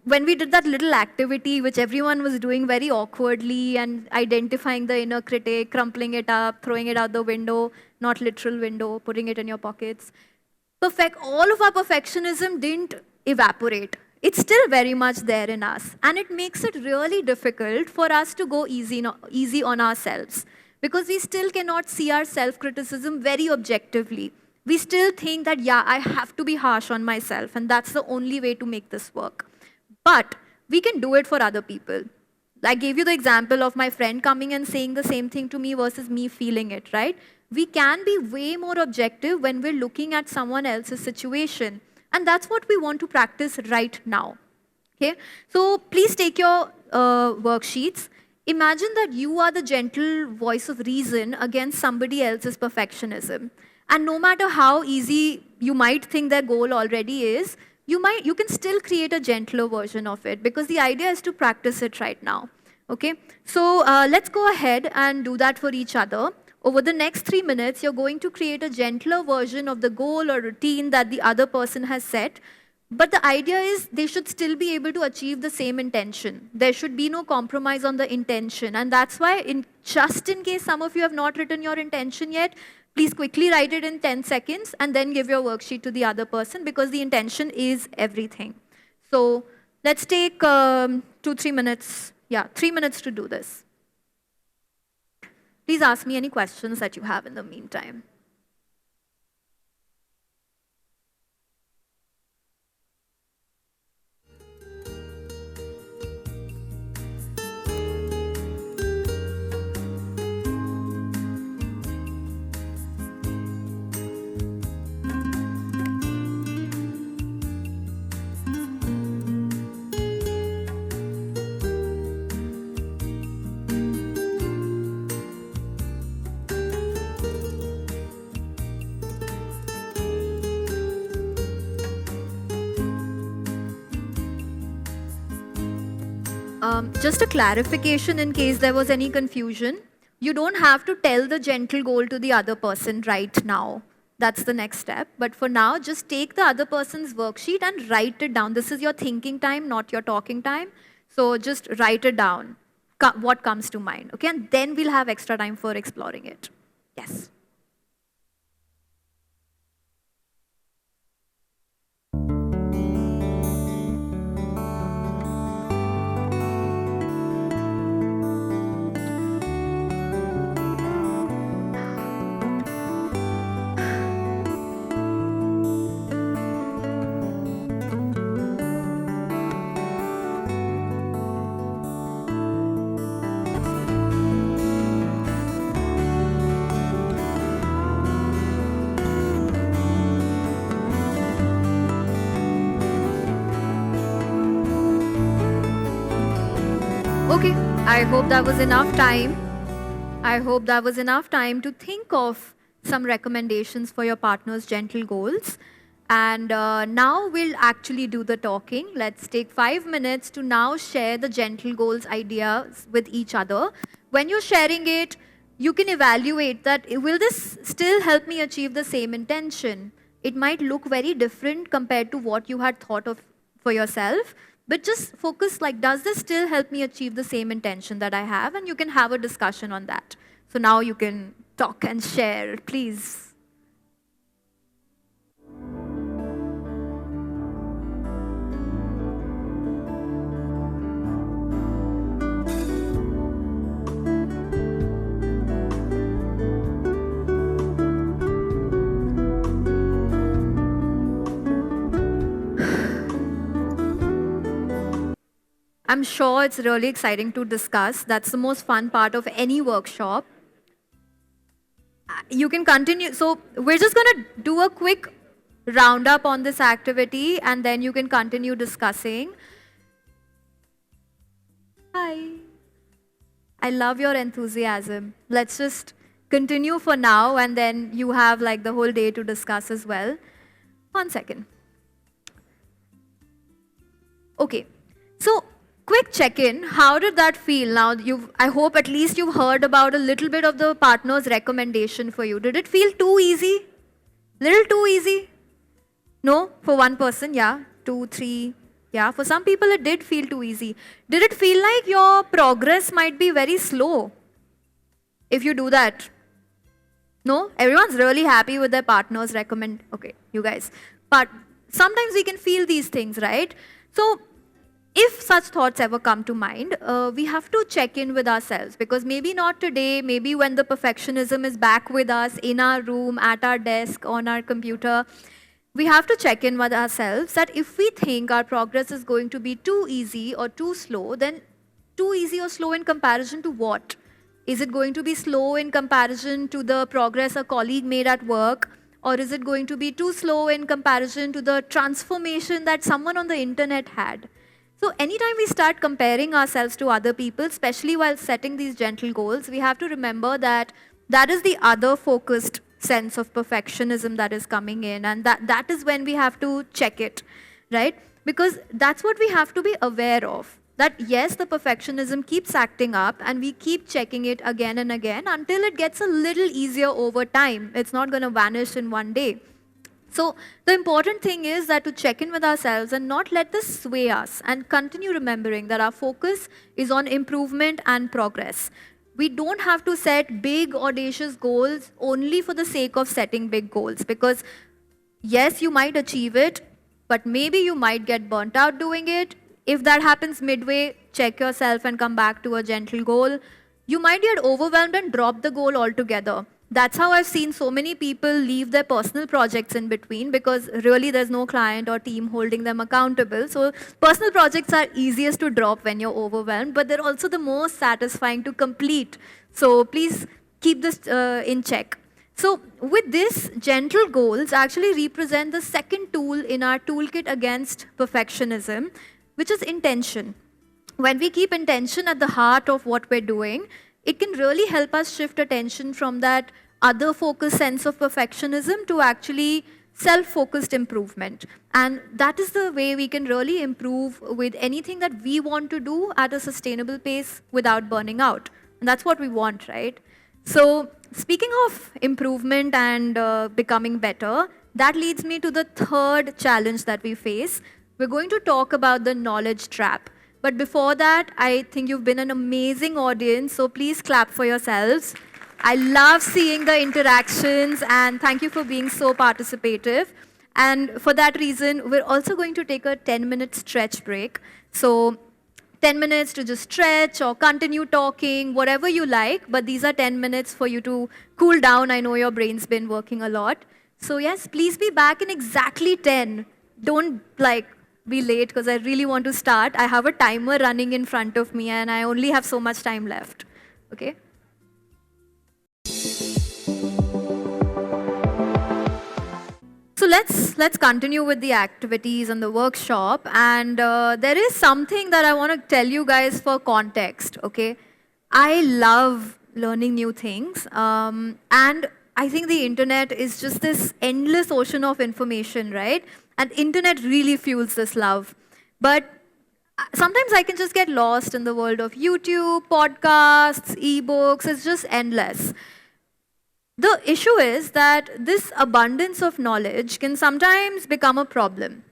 when we did that little activity which everyone was doing very awkwardly and identifying the inner critic, crumpling it up, throwing it out the window, not literal window, putting it in your pockets, all of our perfectionism didn't evaporate. It's still very much there in us. And it makes it really difficult for us to go easy on ourselves because we still cannot see our self-criticism very objectively. We still think that, yeah, I have to be harsh on myself, and that's the only way to make this work. But we can do it for other people. I gave you the example of my friend coming and saying the same thing to me versus me feeling it, right? We can be way more objective when we're looking at someone else's situation. And that's what we want to practice right now. Okay? So please take your worksheets. Imagine that you are the gentle voice of reason against somebody else's perfectionism. And no matter how easy you might think their goal already is, you can still create a gentler version of it because the idea is to practice it right now. Okay? So let's go ahead and do that for each other. Over the next 3 minutes, you're going to create a gentler version of the goal or routine that the other person has set. But the idea is they should still be able to achieve the same intention. There should be no compromise on the intention. And that's why, just in case some of you have not written your intention yet, please quickly write it in 10 seconds and then give your worksheet to the other person because the intention is everything. So let's take 2-3 minutes. Yeah, 3 minutes to do this. Please ask me any questions that you have in the meantime. Just a clarification in case there was any confusion. You don't have to tell the gentle goal to the other person right now. That's the next step. But for now, just take the other person's worksheet and write it down. This is your thinking time, not your talking time. So just write it down, what comes to mind. Okay, and then we'll have extra time for exploring it. Yes. Okay, I hope that was enough time. I hope that was enough time to think of some recommendations for your partner's gentle goals. And now we'll actually do the talking. Let's take 5 minutes to now share the gentle goals ideas with each other. When you're sharing it, you can evaluate that, will this still help me achieve the same intention? It might look very different compared to what you had thought of for yourself, but just focus like, does this still help me achieve the same intention that I have? And you can have a discussion on that. So now you can talk and share, please. I'm sure it's really exciting to discuss. That's the most fun part of any workshop. You can continue. So we're just going to do a quick roundup on this activity and then you can continue discussing. Hi. I love your enthusiasm. Let's just continue for now and then you have like the whole day to discuss as well. 1 second. Okay, so quick check-in. How did that feel? Now, I hope at least you've heard about a little bit of the partner's recommendation for you. Did it feel too easy? Little too easy? No? For one person, yeah. 2, 3, yeah. For some people, it did feel too easy. Did it feel like your progress might be very slow if you do that? No? Everyone's really happy with their partner's recommend. Okay, you guys. But sometimes we can feel these things, right? So, if such thoughts ever come to mind, we have to check in with ourselves, because maybe not today, maybe when the perfectionism is back with us in our room, at our desk, on our computer, we have to check in with ourselves that if we think our progress is going to be too easy or too slow, then too easy or slow in comparison to what? Is it going to be slow in comparison to the progress a colleague made at work? Or is it going to be too slow in comparison to the transformation that someone on the internet had? So anytime we start comparing ourselves to other people, especially while setting these gentle goals, we have to remember that that is the other focused sense of perfectionism that is coming in, and that is when we have to check it, right? Because that's what we have to be aware of. That yes, the perfectionism keeps acting up and we keep checking it again and again until it gets a little easier over time. It's not going to vanish in one day. So the important thing is that to check in with ourselves and not let this sway us, and continue remembering that our focus is on improvement and progress. We don't have to set big, audacious goals only for the sake of setting big goals, because yes, you might achieve it, but maybe you might get burnt out doing it. If that happens midway, check yourself and come back to a gentle goal. You might get overwhelmed and drop the goal altogether. That's how I've seen so many people leave their personal projects in between, because really there's no client or team holding them accountable. So personal projects are easiest to drop when you're overwhelmed, but they're also the most satisfying to complete. So please keep this in check. So with this, gentle goals actually represent the second tool in our toolkit against perfectionism, which is intention. When we keep intention at the heart of what we're doing, it can really help us shift attention from that other focused sense of perfectionism to actually self-focused improvement. And that is the way we can really improve with anything that we want to do at a sustainable pace without burning out. And that's what we want, right? So speaking of improvement and becoming better, that leads me to the third challenge that we face. We're going to talk about the knowledge trap. But before that, I think you've been an amazing audience, so please clap for yourselves. I love seeing the interactions, and thank you for being so participative. And for that reason, we're also going to take a 10-minute stretch break. So 10 minutes to just stretch or continue talking, whatever you like, but these are 10 minutes for you to cool down. I know your brain's been working a lot. So yes, please be back in exactly 10. Don't be late, because I really want to start. I have a timer running in front of me and I only have so much time left. Okay? So let's continue with the activities and the workshop. And there is something that I want to tell you guys for context. Okay? I love learning new things, and I think the internet is just this endless ocean of information, right? And internet really fuels this love. But sometimes I can just get lost in the world of YouTube, podcasts, ebooks. It's just endless. The issue is that this abundance of knowledge can sometimes become a problem,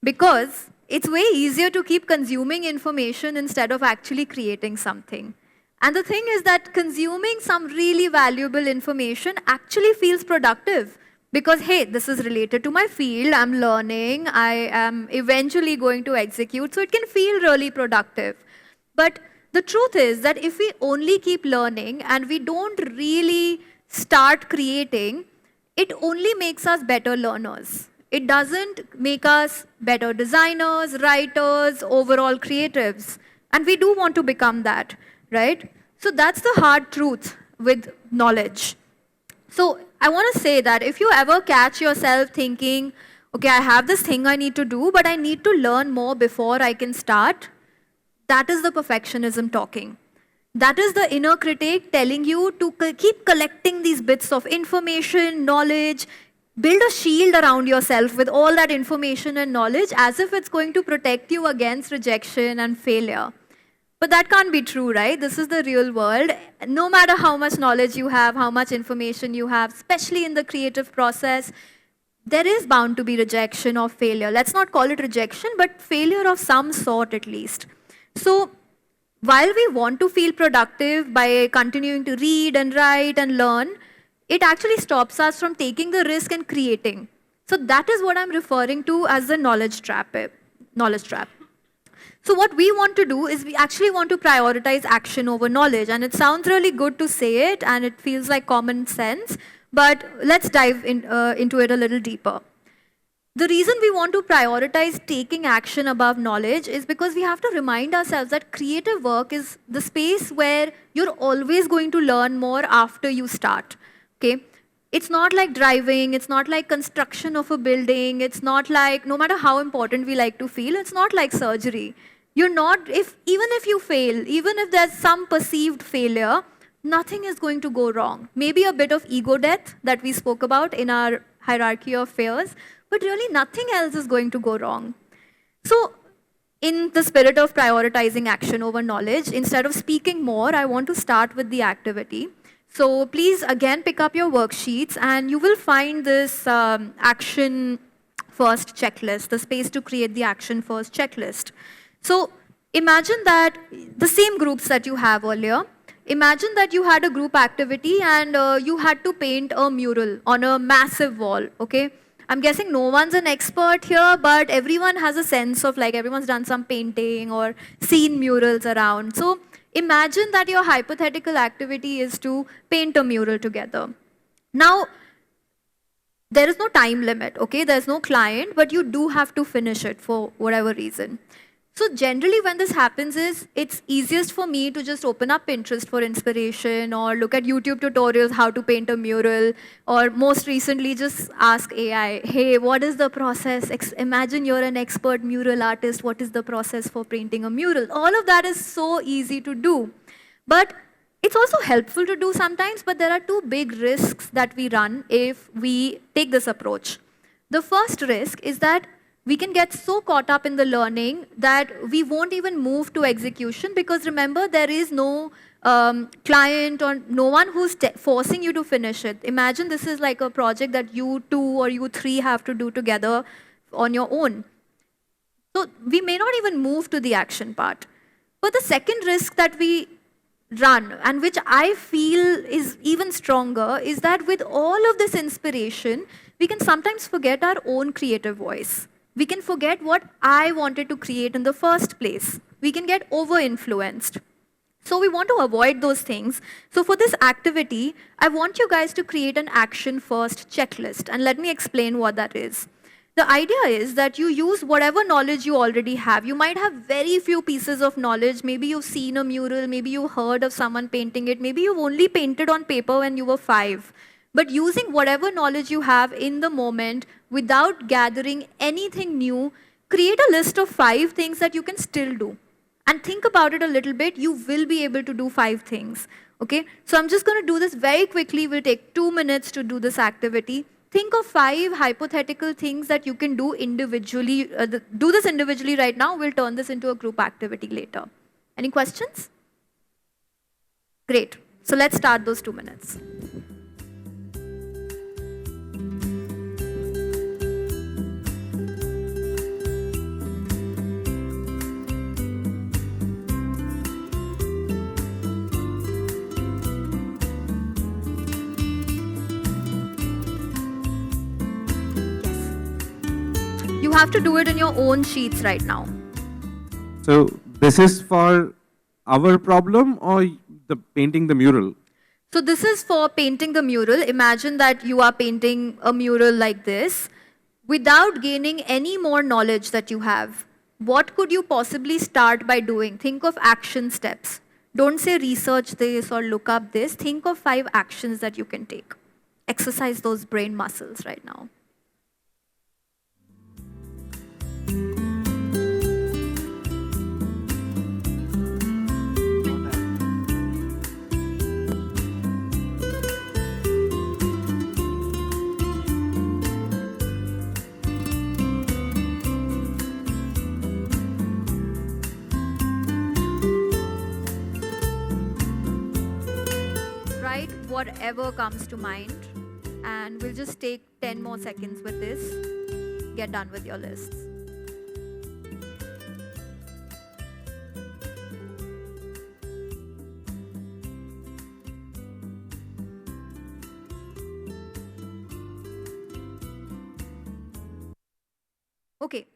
because it's way easier to keep consuming information instead of actually creating something. And the thing is that consuming some really valuable information actually feels productive. Because, hey, this is related to my field, I'm learning, I am eventually going to execute, so it can feel really productive. But the truth is that if we only keep learning and we don't really start creating, it only makes us better learners. It doesn't make us better designers, writers, overall creatives. And we do want to become that, right? So that's the hard truth with knowledge. So I want to say that if you ever catch yourself thinking, okay, I have this thing I need to do, but I need to learn more before I can start, that is the perfectionism talking. That is the inner critic telling you to keep collecting these bits of information, knowledge, build a shield around yourself with all that information and knowledge as if it's going to protect you against rejection and failure. But that can't be true, right? This is the real world. No matter how much knowledge you have, how much information you have, especially in the creative process, there is bound to be rejection or failure. Let's not call it rejection, but failure of some sort at least. So while we want to feel productive by continuing to read and write and learn, it actually stops us from taking the risk and creating. So that is what I'm referring to as the knowledge trap. Knowledge trap. So what we want to do is we actually want to prioritize action over knowledge. And it sounds really good to say it, and it feels like common sense, but let's dive into it a little deeper. The reason we want to prioritize taking action above knowledge is because we have to remind ourselves that creative work is the space where you're always going to learn more after you start. Okay? It's not like driving, it's not like construction of a building, it's not like, no matter how important we like to feel, it's not like surgery. You're not, even if you fail, even if there's some perceived failure, nothing is going to go wrong. Maybe a bit of ego death that we spoke about in our hierarchy of fears, but really nothing else is going to go wrong. So, in the spirit of prioritizing action over knowledge, instead of speaking more, I want to start with the activity. So please again pick up your worksheets and you will find this action first checklist, the space to create the action first checklist. So imagine that the same groups that you have earlier, imagine that you had a group activity and you had to paint a mural on a massive wall, okay? I'm guessing no one's an expert here, but everyone has a sense of like everyone's done some painting or seen murals around. So imagine that your hypothetical activity is to paint a mural together. Now, there is no time limit, okay? There's no client, but you do have to finish it for whatever reason. So generally when this happens is, it's easiest for me to just open up Pinterest for inspiration or look at YouTube tutorials how to paint a mural, or most recently just ask AI, hey, what is the process? Imagine you're an expert mural artist, what is the process for painting a mural? All of that is so easy to do. But it's also helpful to do sometimes, but there are two big risks that we run if we take this approach. The first risk is that we can get so caught up in the learning that we won't even move to execution, because remember, there is no client or no one who's forcing you to finish it. Imagine this is like a project that you two or you three have to do together on your own. So we may not even move to the action part. But the second risk that we run, and which I feel is even stronger, is that with all of this inspiration, we can sometimes forget our own creative voice. We can forget what I wanted to create in the first place. We can get over-influenced. So we want to avoid those things. So for this activity, I want you guys to create an action-first checklist. And let me explain what that is. The idea is that you use whatever knowledge you already have. You might have very few pieces of knowledge. Maybe you've seen a mural. Maybe you heard of someone painting it. Maybe you've only painted on paper when you were 5. But using whatever knowledge you have in the moment, without gathering anything new, create a list of 5 things that you can still do. And think about it a little bit, you will be able to do 5 things. Okay? So I'm just going to do this very quickly. We'll take 2 minutes to do this activity. Think of 5 hypothetical things that you can do individually. Do this individually right now. We'll turn this into a group activity later. Any questions? Great. So let's start those 2 minutes. You have to do it in your own sheets right now. So this is for our problem or the painting the mural? So this is for painting the mural. Imagine that you are painting a mural like this without gaining any more knowledge that you have. What could you possibly start by doing? Think of action steps. Don't say research this or look up this. Think of 5 actions that you can take. Exercise those brain muscles right now. write whatever comes to mind, and we'll just take 10 more seconds with this. Get done with your lists. Okay,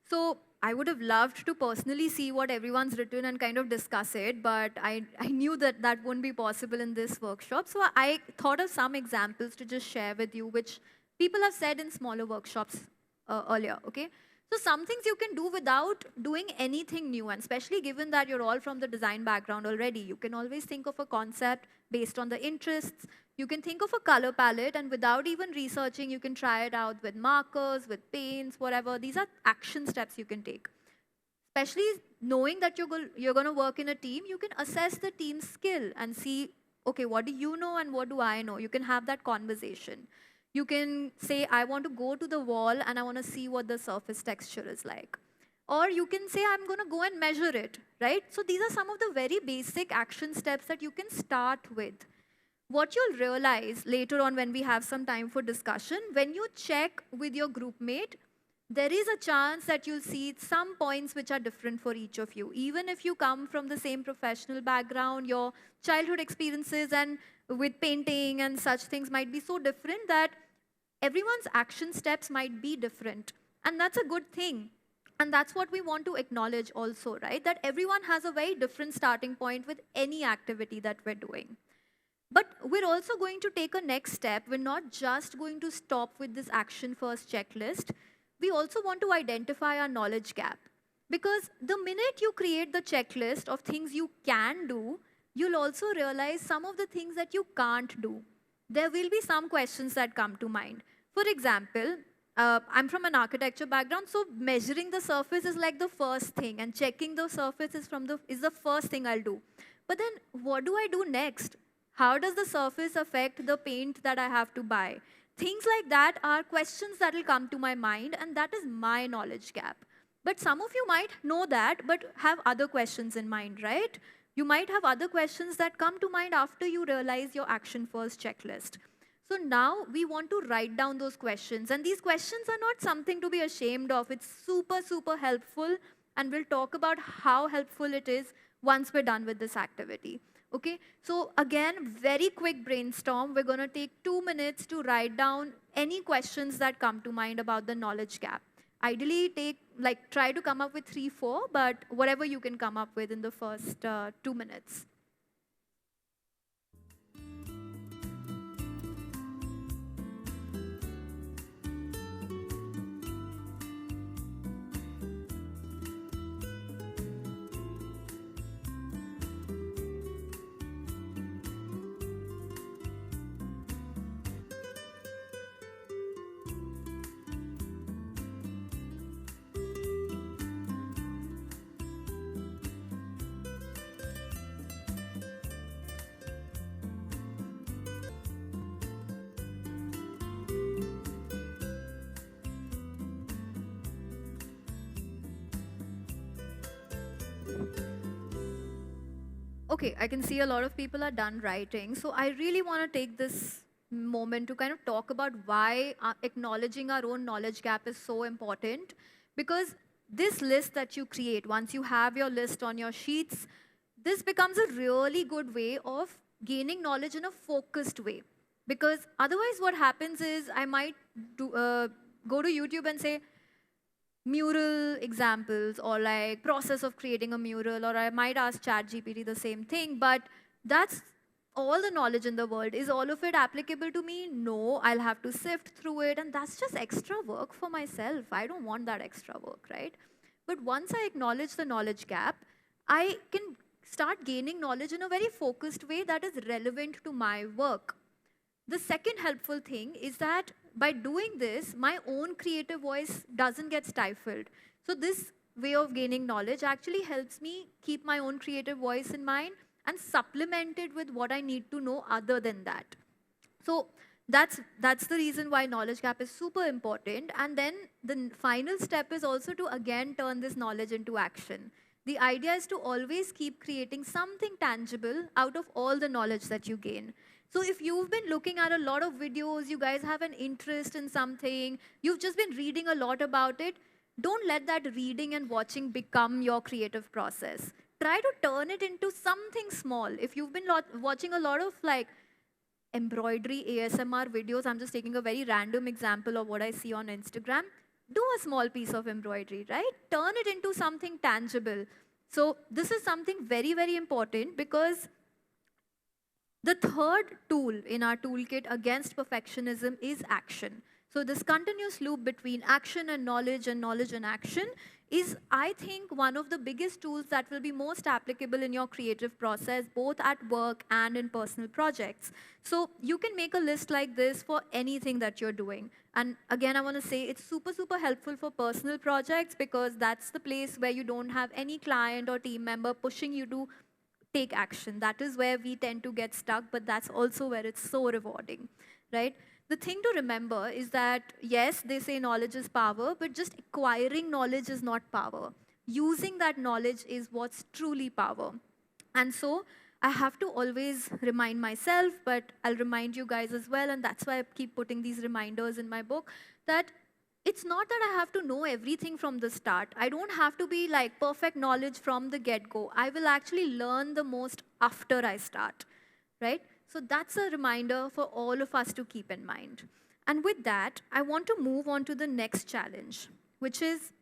so I would have loved to personally see what everyone's written and kind of discuss it, but I knew that that wouldn't be possible in this workshop. So I thought of some examples to just share with you, which people have said in smaller workshops earlier, okay? So some things you can do without doing anything new, and especially given that you're all from the design background already, you can always think of a concept based on the interests. You can think of a color palette, and without even researching, you can try it out with markers, with paints, whatever. These are action steps you can take. Especially knowing that you're going to work in a team, you can assess the team's skill and see, okay, what do you know and what do I know? You can have that conversation. You can say, I want to go to the wall and I want to see what the surface texture is like. Or you can say, I'm going to go and measure it, right? So these are some of the very basic action steps that you can start with. What you'll realize later on when we have some time for discussion, when you check with your group mate, there is a chance that you'll see some points which are different for each of you. Even if you come from the same professional background, your childhood experiences and with painting and such things might be so different that everyone's action steps might be different. And that's a good thing. And that's what we want to acknowledge also, right? That everyone has a very different starting point with any activity that we're doing. But we're also going to take a next step. We're not just going to stop with this action first checklist. We also want to identify our knowledge gap. Because the minute you create the checklist of things you can do, you'll also realize some of the things that you can't do. There will be some questions that come to mind. For example, I'm from an architecture background, so measuring the surface is like the first thing, and checking the surface is the first thing I'll do. But then what do I do next? How does the surface affect the paint that I have to buy? Things like that are questions that will come to my mind, and that is my knowledge gap. But some of you might know that, but have other questions in mind, right? You might have other questions that come to mind after you realize your action first checklist. So now we want to write down those questions, and these questions are not something to be ashamed of. It's super, super helpful, and we'll talk about how helpful it is once we're done with this activity. Okay, so again, very quick brainstorm. We're going to take 2 minutes to write down any questions that come to mind about the knowledge gap. Ideally, try to come up with 3, 4, but whatever you can come up with in the first 2 minutes. Okay, I can see a lot of people are done writing. So I really want to take this moment to kind of talk about why acknowledging our own knowledge gap is so important. Because this list that you create, once you have your list on your sheets, this becomes a really good way of gaining knowledge in a focused way. Because otherwise what happens is I might go to YouTube and say, mural examples, or like process of creating a mural, or I might ask ChatGPT the same thing, but that's all the knowledge in the world. Is all of it applicable to me? No, I'll have to sift through it, and that's just extra work for myself. I don't want that extra work, right? But once I acknowledge the knowledge gap, I can start gaining knowledge in a very focused way that is relevant to my work. The second helpful thing is that by doing this, my own creative voice doesn't get stifled. So this way of gaining knowledge actually helps me keep my own creative voice in mind and supplement it with what I need to know other than that. So that's the reason why knowledge gap is super important. And then the final step is also to again turn this knowledge into action. The idea is to always keep creating something tangible out of all the knowledge that you gain. So if you've been looking at a lot of videos, you guys have an interest in something, you've just been reading a lot about it, don't let that reading and watching become your creative process. Try to turn it into something small. If you've been watching a lot of like embroidery ASMR videos, I'm just taking a very random example of what I see on Instagram. Do a small piece of embroidery, right? Turn it into something tangible. So this is something very, very important because the third tool in our toolkit against perfectionism is action. So this continuous loop between action and knowledge and action is, I think, one of the biggest tools that will be most applicable in your creative process, both at work and in personal projects. So you can make a list like this for anything that you're doing. And again, I want to say it's super, super helpful for personal projects because that's the place where you don't have any client or team member pushing you to take action. That is where we tend to get stuck, but that's also where it's so rewarding, right? The thing to remember is that, yes, they say knowledge is power, but just acquiring knowledge is not power. Using that knowledge is what's truly power. And so I have to always remind myself, but I'll remind you guys as well, and that's why I keep putting these reminders in my book, that it's not that I have to know everything from the start. I don't have to be like perfect knowledge from the get-go. I will actually learn the most after I start, right? So that's a reminder for all of us to keep in mind. And with that, I want to move on to the next challenge, which is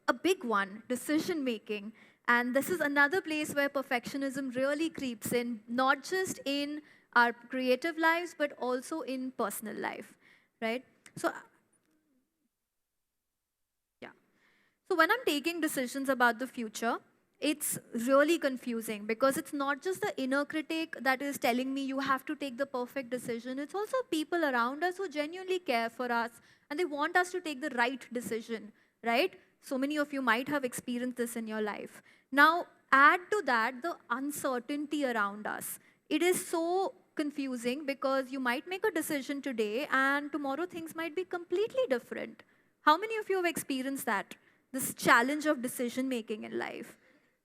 a big one, decision making. And this is another place where perfectionism really creeps in, not just in our creative lives, but also in personal life, right? So when I'm taking decisions about the future, it's really confusing because it's not just the inner critic that is telling me you have to take the perfect decision. It's also people around us who genuinely care for us and they want us to take the right decision, right? So many of you might have experienced this in your life. Now, add to that the uncertainty around us. It is so confusing because you might make a decision today and tomorrow things might be completely different. How many of you have experienced that? This challenge of decision making in life.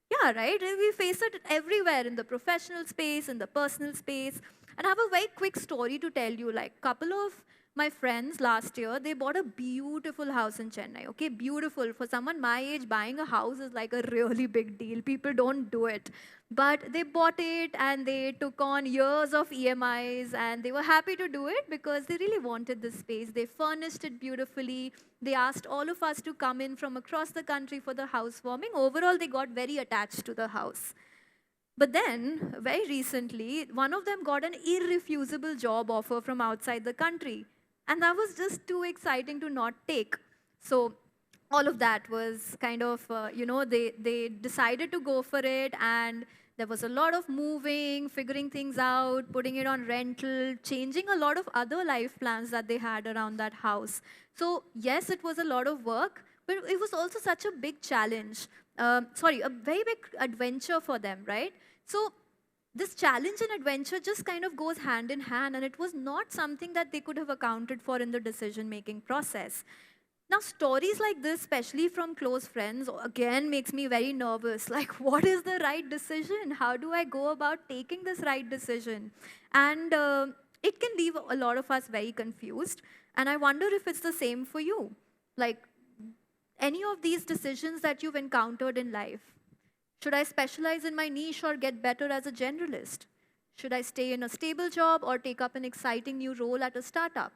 Yeah, right? We face it everywhere in the professional space, in the personal space. And I have a very quick story to tell you. Like, couple of my friends last year, they bought a beautiful house in Chennai. Okay, beautiful. For someone my age, buying a house is like a really big deal. People don't do it. But they bought it and they took on years of EMIs and they were happy to do it because they really wanted this space. They furnished it beautifully. They asked all of us to come in from across the country for the housewarming. Overall, they got very attached to the house. But then, very recently, one of them got an irrefusable job offer from outside the country. And that was just too exciting to not take. So all of that was kind of, they decided to go for it. And there was a lot of moving, figuring things out, putting it on rental, changing a lot of other life plans that they had around that house. So yes, it was a lot of work, but it was also such a big challenge. A very big adventure for them, right? So this challenge and adventure just kind of goes hand in hand, and it was not something that they could have accounted for in the decision-making process. Now, stories like this, especially from close friends, again makes me very nervous. Like, what is the right decision? How do I go about taking this right decision? And it can leave a lot of us very confused. And I wonder if it's the same for you. Like, any of these decisions that you've encountered in life. Should I specialize in my niche or get better as a generalist? Should I stay in a stable job or take up an exciting new role at a startup?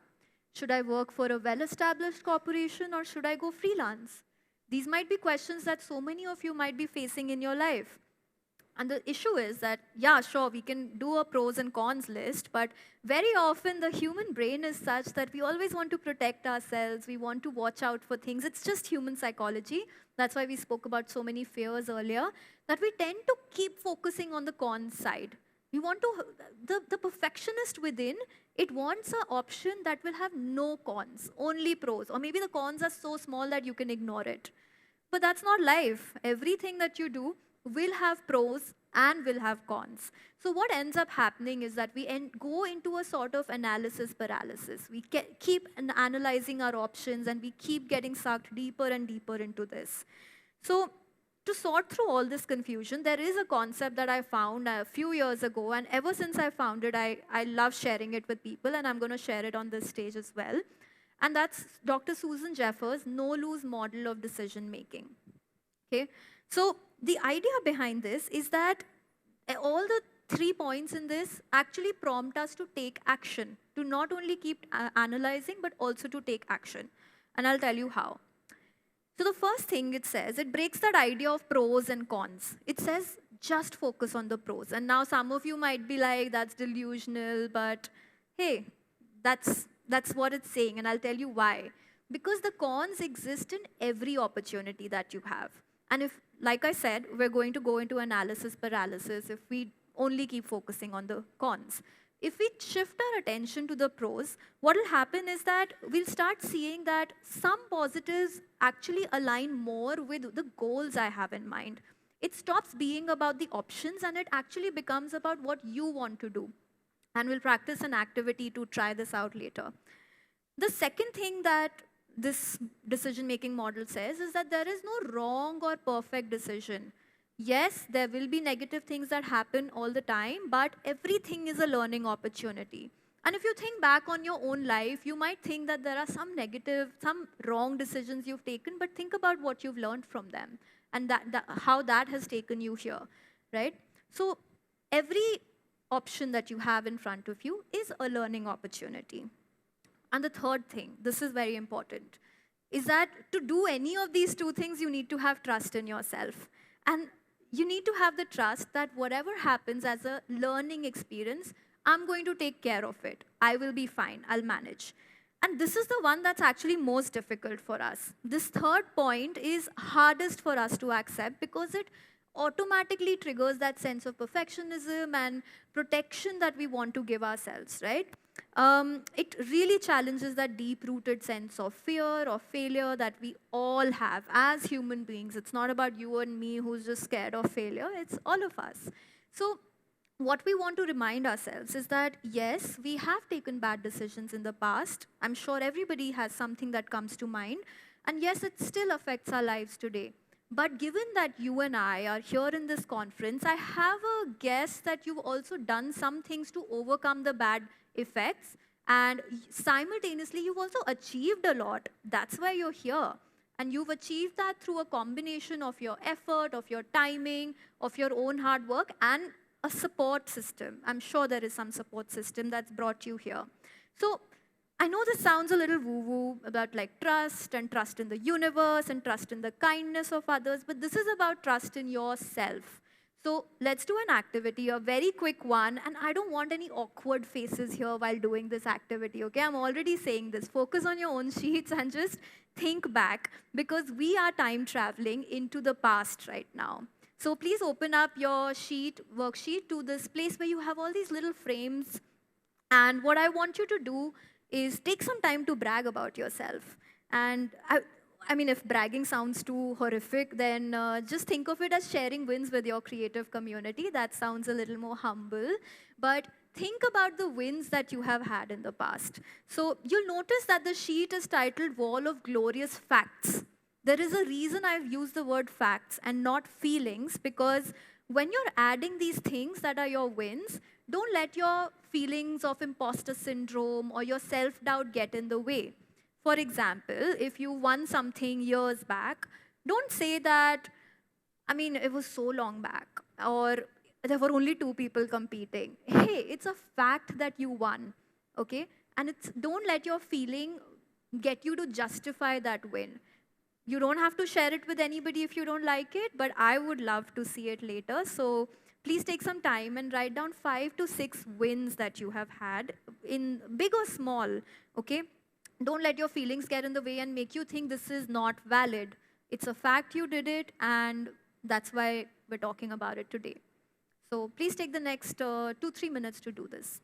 Should I work for a well-established corporation or should I go freelance? These might be questions that so many of you might be facing in your life. And the issue is that, yeah, sure, we can do a pros and cons list, but very often the human brain is such that we always want to protect ourselves, we want to watch out for things. It's just human psychology. That's why we spoke about so many fears earlier, that we tend to keep focusing on the cons side. We want to, the perfectionist within, it wants an option that will have no cons, only pros. Or maybe the cons are so small that you can ignore it. But that's not life. Everything that you do will have pros and will have cons. So what ends up happening is that we go into a sort of analysis paralysis. We keep analyzing our options and we keep getting sucked deeper and deeper into this. So to sort through all this confusion, there is a concept that I found a few years ago, and ever since I found it, I love sharing it with people, and I'm going to share it on this stage as well. And that's Dr. Susan Jeffers' no-lose model of decision making. Okay, so the idea behind this is that all the 3 points in this actually prompt us to take action, to not only keep analyzing, but also to take action. And I'll tell you how. So the first thing it says, it breaks that idea of pros and cons. It says, just focus on the pros. And now some of you might be like, that's delusional, but hey, that's what it's saying, and I'll tell you why. Because the cons exist in every opportunity that you have. And if, like I said, we're going to go into analysis paralysis if we only keep focusing on the cons. If we shift our attention to the pros, what will happen is that we'll start seeing that some positives actually align more with the goals I have in mind. It stops being about the options and it actually becomes about what you want to do. And we'll practice an activity to try this out later. The second thing that this decision-making model says is that there is no wrong or perfect decision. Yes, there will be negative things that happen all the time, but everything is a learning opportunity. And if you think back on your own life, you might think that there are some negative, some wrong decisions you've taken, but think about what you've learned from them and how that has taken you here, right? So every option that you have in front of you is a learning opportunity. And the third thing, this is very important, is that to do any of these two things, you need to have trust in yourself. And you need to have the trust that whatever happens as a learning experience, I'm going to take care of it. I will be fine. I'll manage. And this is the one that's actually most difficult for us. This third point is hardest for us to accept because it automatically triggers that sense of perfectionism and protection that we want to give ourselves, right? It really challenges that deep-rooted sense of fear or failure that we all have as human beings. It's not about you and me who's just scared of failure. It's all of us. So what we want to remind ourselves is that, yes, we have taken bad decisions in the past. I'm sure everybody has something that comes to mind. And yes, it still affects our lives today. But given that you and I are here in this conference, I have a guess that you've also done some things to overcome the bad effects. And simultaneously, you've also achieved a lot. That's why you're here. And you've achieved that through a combination of your effort, of your timing, of your own hard work, and a support system. I'm sure there is some support system that's brought you here. So I know this sounds a little woo-woo about like trust and trust in the universe and trust in the kindness of others, but this is about trust in yourself. So let's do an activity, a very quick one, and I don't want any awkward faces here while doing this activity, okay? I'm already saying this. Focus on your own sheets and just think back because we are time traveling into the past right now. So please open up your worksheet to this place where you have all these little frames. And what I want you to do is take some time to brag about yourself. And I mean, if bragging sounds too horrific, then just think of it as sharing wins with your creative community. That sounds a little more humble. But think about the wins that you have had in the past. So you'll notice that the sheet is titled Wall of Glorious Facts. There is a reason I've used the word facts and not feelings, because when you're adding these things that are your wins, don't let your feelings of imposter syndrome or your self-doubt get in the way. For example, if you won something years back, don't say that, I mean, it was so long back, or there were only 2 people competing. Hey, it's a fact that you won, okay? And don't let your feeling get you to justify that win. You don't have to share it with anybody if you don't like it, but I would love to see it later. So please take some time and write down 5 to 6 wins that you have had, in big or small, okay? Don't let your feelings get in the way and make you think this is not valid. It's a fact you did it, and that's why we're talking about it today. So please take the next 2-3 minutes to do this.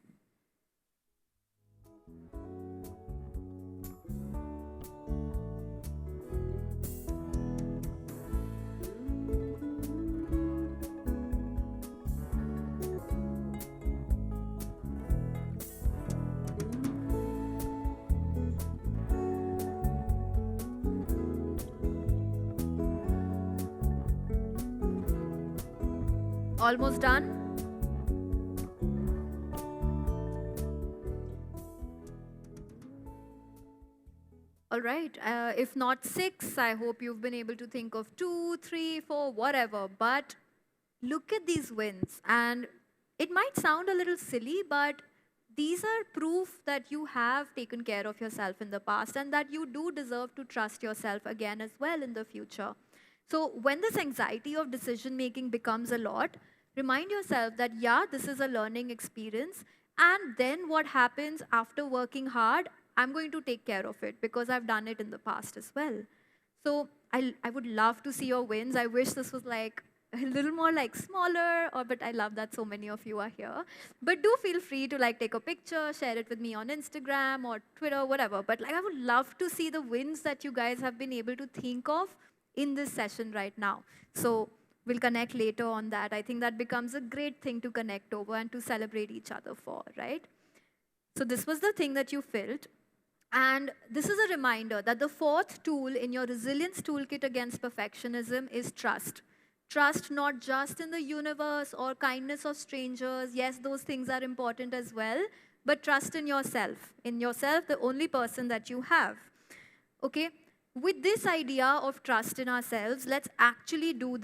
Almost done? All right. If not 6, I hope you've been able to think of 2, 3, 4, whatever. But look at these wins. And it might sound a little silly, but these are proof that you have taken care of yourself in the past and that you do deserve to trust yourself again as well in the future. So when this anxiety of decision making becomes a lot, remind yourself that, yeah, this is a learning experience. And then what happens after working hard, I'm going to take care of it because I've done it in the past as well. So I would love to see your wins. I wish this was like a little more like smaller, but I love that so many of you are here. But do feel free to like take a picture, share it with me on Instagram or Twitter, whatever. But like I would love to see the wins that you guys have been able to think of in this session right now. So we'll connect later on that. I think that becomes a great thing to connect over and to celebrate each other for, right? So this was the thing that you felt. And this is a reminder that the fourth tool in your resilience toolkit against perfectionism is trust. Trust not just in the universe or kindness of strangers. Yes, those things are important as well. But trust in yourself. In yourself, the only person that you have. Okay? With this idea of trust in ourselves, let's actually do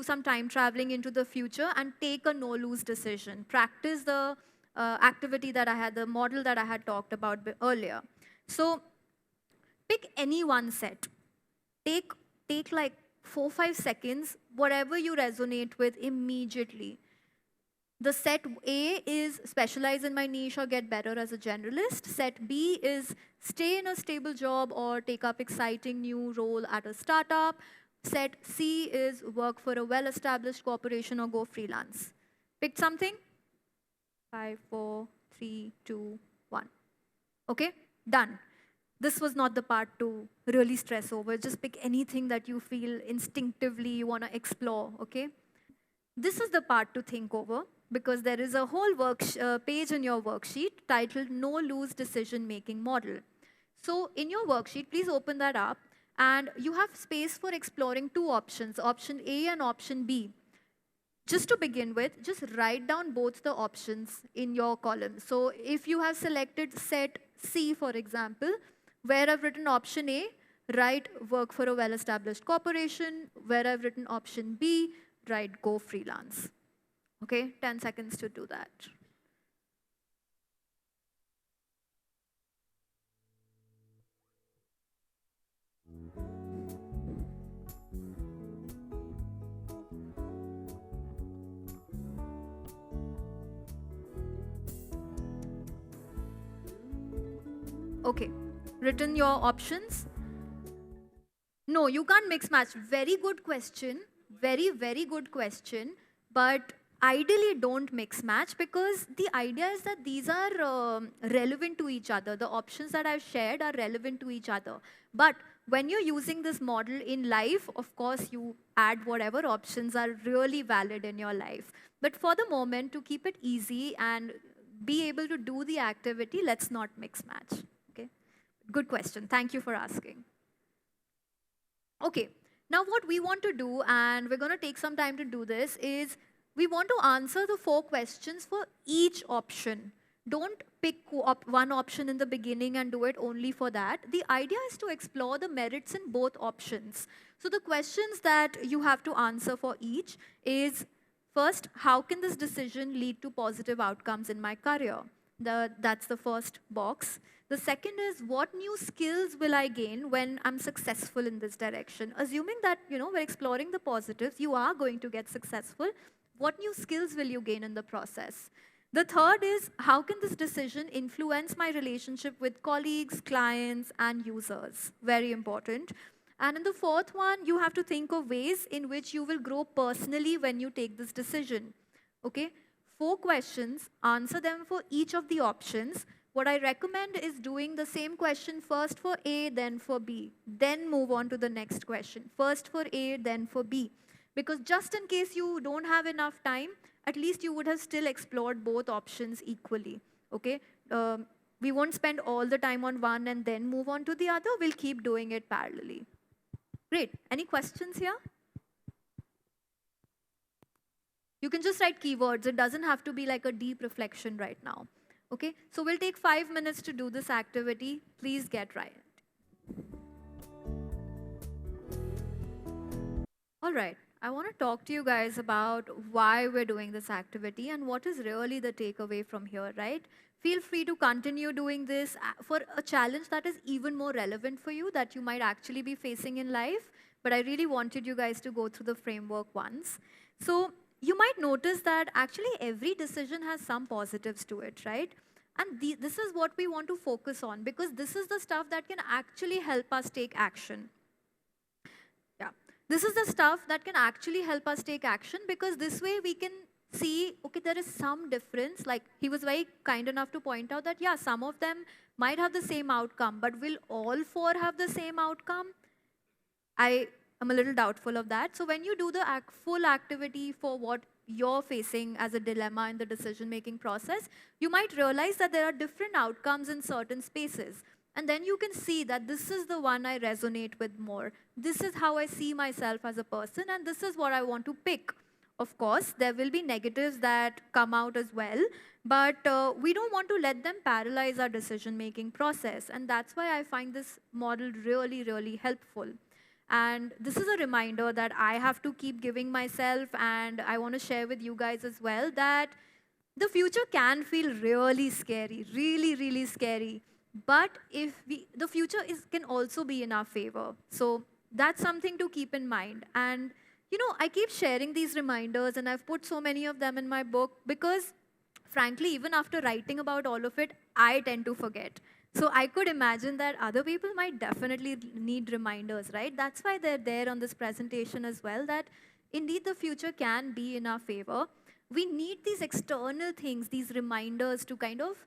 some time traveling into the future and take a no-lose decision. Practice the activity that I had, the model that I had talked about earlier. So pick any one set. Take like 4-5 seconds, whatever you resonate with immediately. The set A is specialize in my niche or get better as a generalist. Set B is stay in a stable job or take up exciting new role at a startup. Set C is work for a well-established corporation or go freelance. Pick something? 5, 4, 3, 2, 1. Okay, done. This was not the part to really stress over. Just pick anything that you feel instinctively you want to explore, okay? This is the part to think over because there is a whole page in your worksheet titled No Lose Decision Making Model. So in your worksheet, please open that up and you have space for exploring 2 options, option A and option B. Just to begin with, just write down both the options in your column. So if you have selected set C, for example, where I've written option A, write work for a well-established corporation. Where I've written option B, write go freelance. Okay, 10 seconds to do that. Okay, written your options. No, you can't mix match. Very good question. Very, very good question. But ideally don't mix match because the idea is that these are relevant to each other. The options that I've shared are relevant to each other. But when you're using this model in life, of course, you add whatever options are really valid in your life. But for the moment, to keep it easy and be able to do the activity, let's not mix match. Okay? Good question. Thank you for asking. Okay, now what we want to do, and we're going to take some time to do this, is we want to answer the 4 questions for each option. Don't pick one option in the beginning and do it only for that. The idea is to explore the merits in both options. So the questions that you have to answer for each is, first, how can this decision lead to positive outcomes in my career? That's the first box. The second is, what new skills will I gain when I'm successful in this direction? Assuming that, we're exploring the positives, you are going to get successful. What new skills will you gain in the process? The third is, how can this decision influence my relationship with colleagues, clients, and users? Very important. And in the fourth one, you have to think of ways in which you will grow personally when you take this decision. Okay? 4 questions, answer them for each of the options. What I recommend is doing the same question first for A, then for B. Then move on to the next question. First for A, then for B. Because just in case you don't have enough time, at least you would have still explored both options equally. Okay? We won't spend all the time on one and then move on to the other. We'll keep doing it parallelly. Great. Any questions here? You can just write keywords. It doesn't have to be like a deep reflection right now. Okay, so we'll take 5 minutes to do this activity. Please get right. All right, I want to talk to you guys about why we're doing this activity and what is really the takeaway from here, right? Feel free to continue doing this for a challenge that is even more relevant for you that you might actually be facing in life. But I really wanted you guys to go through the framework once. So you might notice that actually every decision has some positives to it, right? And this is what we want to focus on because this is the stuff that can actually help us take action. Yeah. This is the stuff that can actually help us take action because this way we can see, okay, there is some difference. Like he was very kind enough to point out that, yeah, some of them might have the same outcome, but will all four have the same outcome? I am a little doubtful of that. So when you do the full activity for what you're facing as a dilemma in the decision-making process, you might realize that there are different outcomes in certain spaces. And then you can see that this is the one I resonate with more. This is how I see myself as a person, and this is what I want to pick. Of course, there will be negatives that come out as well, but we don't want to let them paralyze our decision-making process. And that's why I find this model really, really helpful. And this is a reminder that I have to keep giving myself, and I want to share with you guys as well that the future can feel really scary, really, really scary. But the future can also be in our favor. So that's something to keep in mind. And I keep sharing these reminders, and I've put so many of them in my book because, frankly, even after writing about all of it, I tend to forget. So I could imagine that other people might definitely need reminders, right? That's why they're there on this presentation as well, that indeed the future can be in our favor. We need these external things, these reminders to kind of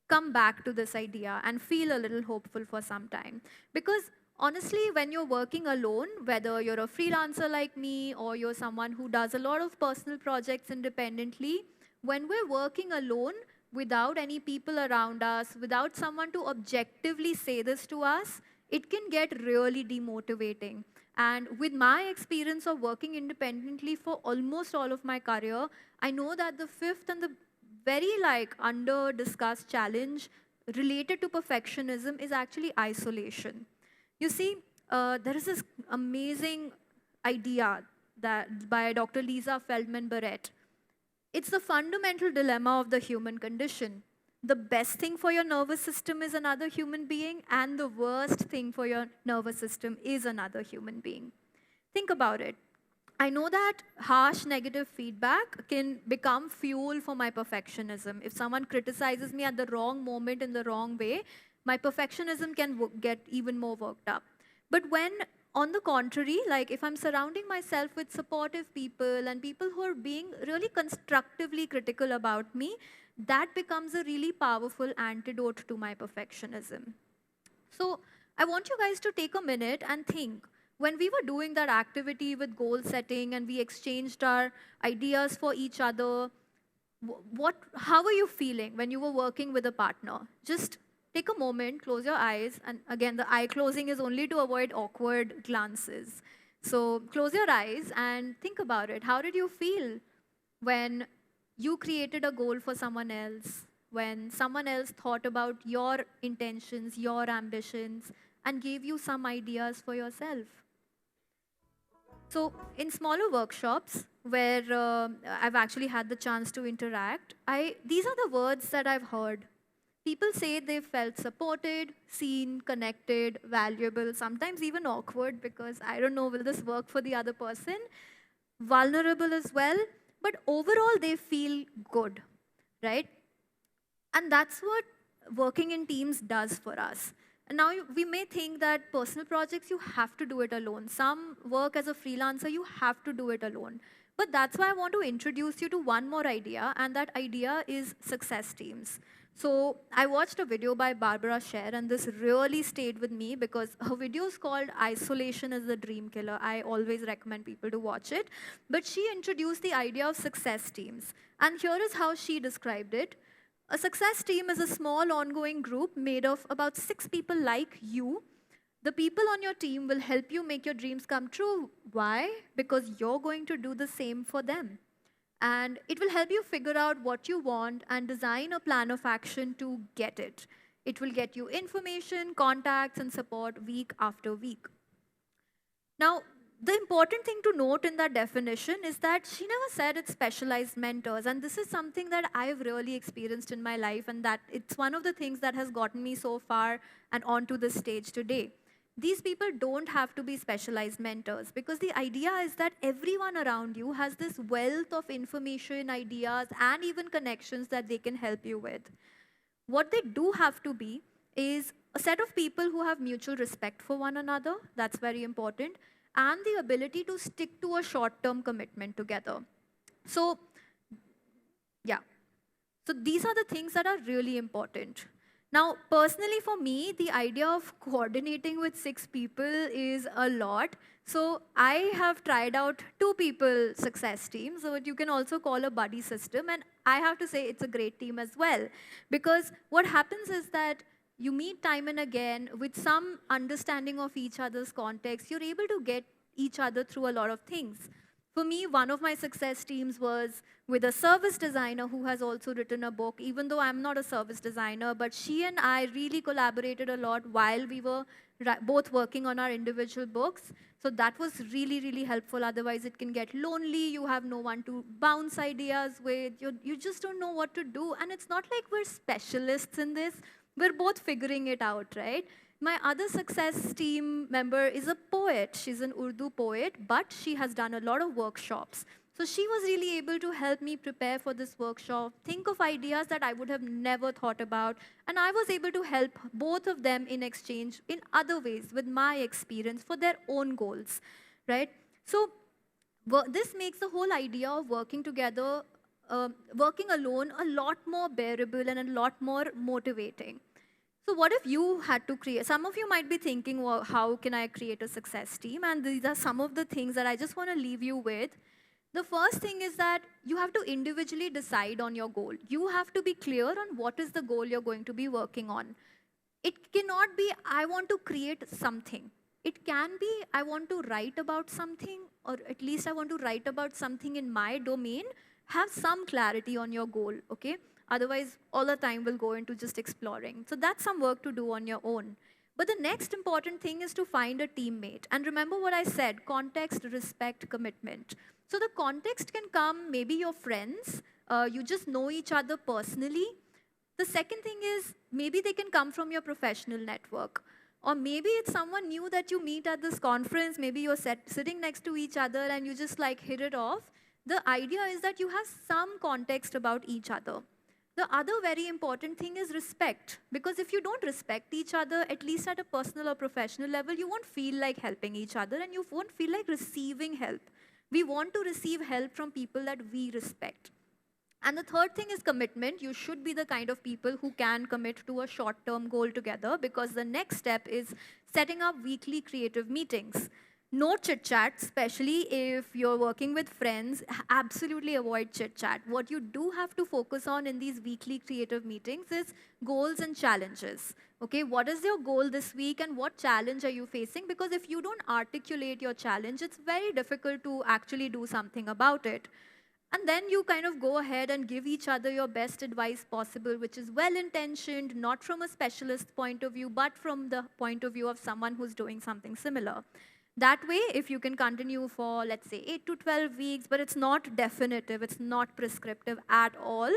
come back to this idea and feel a little hopeful for some time. Because honestly, when you're working alone, whether you're a freelancer like me or you're someone who does a lot of personal projects independently, when we're working alone, without any people around us, without someone to objectively say this to us, it can get really demotivating. And with my experience of working independently for almost all of my career, I know that the fifth and the very under discussed challenge related to perfectionism is actually isolation. You see, there is this amazing idea that by Dr. Lisa Feldman Barrett. It's the fundamental dilemma of the human condition. The best thing for your nervous system is another human being, and the worst thing for your nervous system is another human being. Think about it. I know that harsh negative feedback can become fuel for my perfectionism. If someone criticizes me at the wrong moment in the wrong way, my perfectionism can get even more worked up. But when on the contrary, like if I'm surrounding myself with supportive people and people who are being really constructively critical about me, that becomes a really powerful antidote to my perfectionism. So I want you guys to take a minute and think, when we were doing that activity with goal setting and we exchanged our ideas for each other, how were you feeling when you were working with a partner? Just take a moment, close your eyes, and again, the eye closing is only to avoid awkward glances. So close your eyes and think about it. How did you feel when you created a goal for someone else, when someone else thought about your intentions, your ambitions, and gave you some ideas for yourself? So in smaller workshops where I've actually had the chance to interact, these are the words that I've heard. People say they felt supported, seen, connected, valuable, sometimes even awkward because I don't know, will this work for the other person? Vulnerable as well, but overall they feel good, right? And that's what working in teams does for us. And now we may think that personal projects, you have to do it alone. Some work as a freelancer, you have to do it alone. But that's why I want to introduce you to one more idea, and that idea is success teams. So I watched a video by Barbara Sher, and this really stayed with me because her video is called Isolation is the Dream Killer. I always recommend people to watch it. But she introduced the idea of success teams. And here is how she described it. A success team is a small ongoing group made of about 6 people like you. The people on your team will help you make your dreams come true. Why? Because you're going to do the same for them. And it will help you figure out what you want and design a plan of action to get it. It will get you information, contacts, and support week after week. Now, the important thing to note in that definition is that she never said it's specialized mentors. And this is something that I've really experienced in my life, and that it's one of the things that has gotten me so far and onto this stage today. These people don't have to be specialized mentors, because the idea is that everyone around you has this wealth of information, ideas, and even connections that they can help you with. What they do have to be is a set of people who have mutual respect for one another. That's very important. And the ability to stick to a short-term commitment together. So, yeah. So these are the things that are really important. Now, personally for me, the idea of coordinating with 6 people is a lot. So I have tried out 2 people success teams, so what you can also call a buddy system. And I have to say it's a great team as well. Because what happens is that you meet time and again with some understanding of each other's context. You're able to get each other through a lot of things. For me, one of my success teams was with a service designer who has also written a book, even though I'm not a service designer, but she and I really collaborated a lot while we were both working on our individual books. So that was really, really helpful. Otherwise, it can get lonely. You have no one to bounce ideas with. You just don't know what to do. And it's not like we're specialists in this. We're both figuring it out, right? My other success team member is a poet. She's an Urdu poet, but she has done a lot of workshops. So she was really able to help me prepare for this workshop, think of ideas that I would have never thought about, and I was able to help both of them in exchange in other ways with my experience for their own goals, right? So this makes the whole idea of working together, working alone, a lot more bearable and a lot more motivating. So what if you had to create, some of you might be thinking, well, how can I create a success team? And these are some of the things that I just want to leave you with. The first thing is that you have to individually decide on your goal. You have to be clear on what is the goal you're going to be working on. It cannot be, I want to create something. It can be, I want to write about something, or at least I want to write about something in my domain. Have some clarity on your goal, okay? Otherwise, all the time will go into just exploring. So that's some work to do on your own. But the next important thing is to find a teammate. And remember what I said, context, respect, commitment. So the context can come, maybe your friends, you just know each other personally. The second thing is, maybe they can come from your professional network. Or maybe it's someone new that you meet at this conference, maybe you're sitting next to each other and you just like hit it off. The idea is that you have some context about each other. The other very important thing is respect. Because if you don't respect each other, at least at a personal or professional level, you won't feel like helping each other and you won't feel like receiving help. We want to receive help from people that we respect. And the third thing is commitment. You should be the kind of people who can commit to a short-term goal together, because the next step is setting up weekly creative meetings. No chit-chat, especially if you're working with friends. Absolutely avoid chit-chat. What you do have to focus on in these weekly creative meetings is goals and challenges. Okay, what is your goal this week and what challenge are you facing? Because if you don't articulate your challenge, it's very difficult to actually do something about it. And then you kind of go ahead and give each other your best advice possible, which is well-intentioned, not from a specialist point of view, but from the point of view of someone who's doing something similar. That way, if you can continue for, let's say, 8 to 12 weeks, but it's not definitive, it's not prescriptive at all,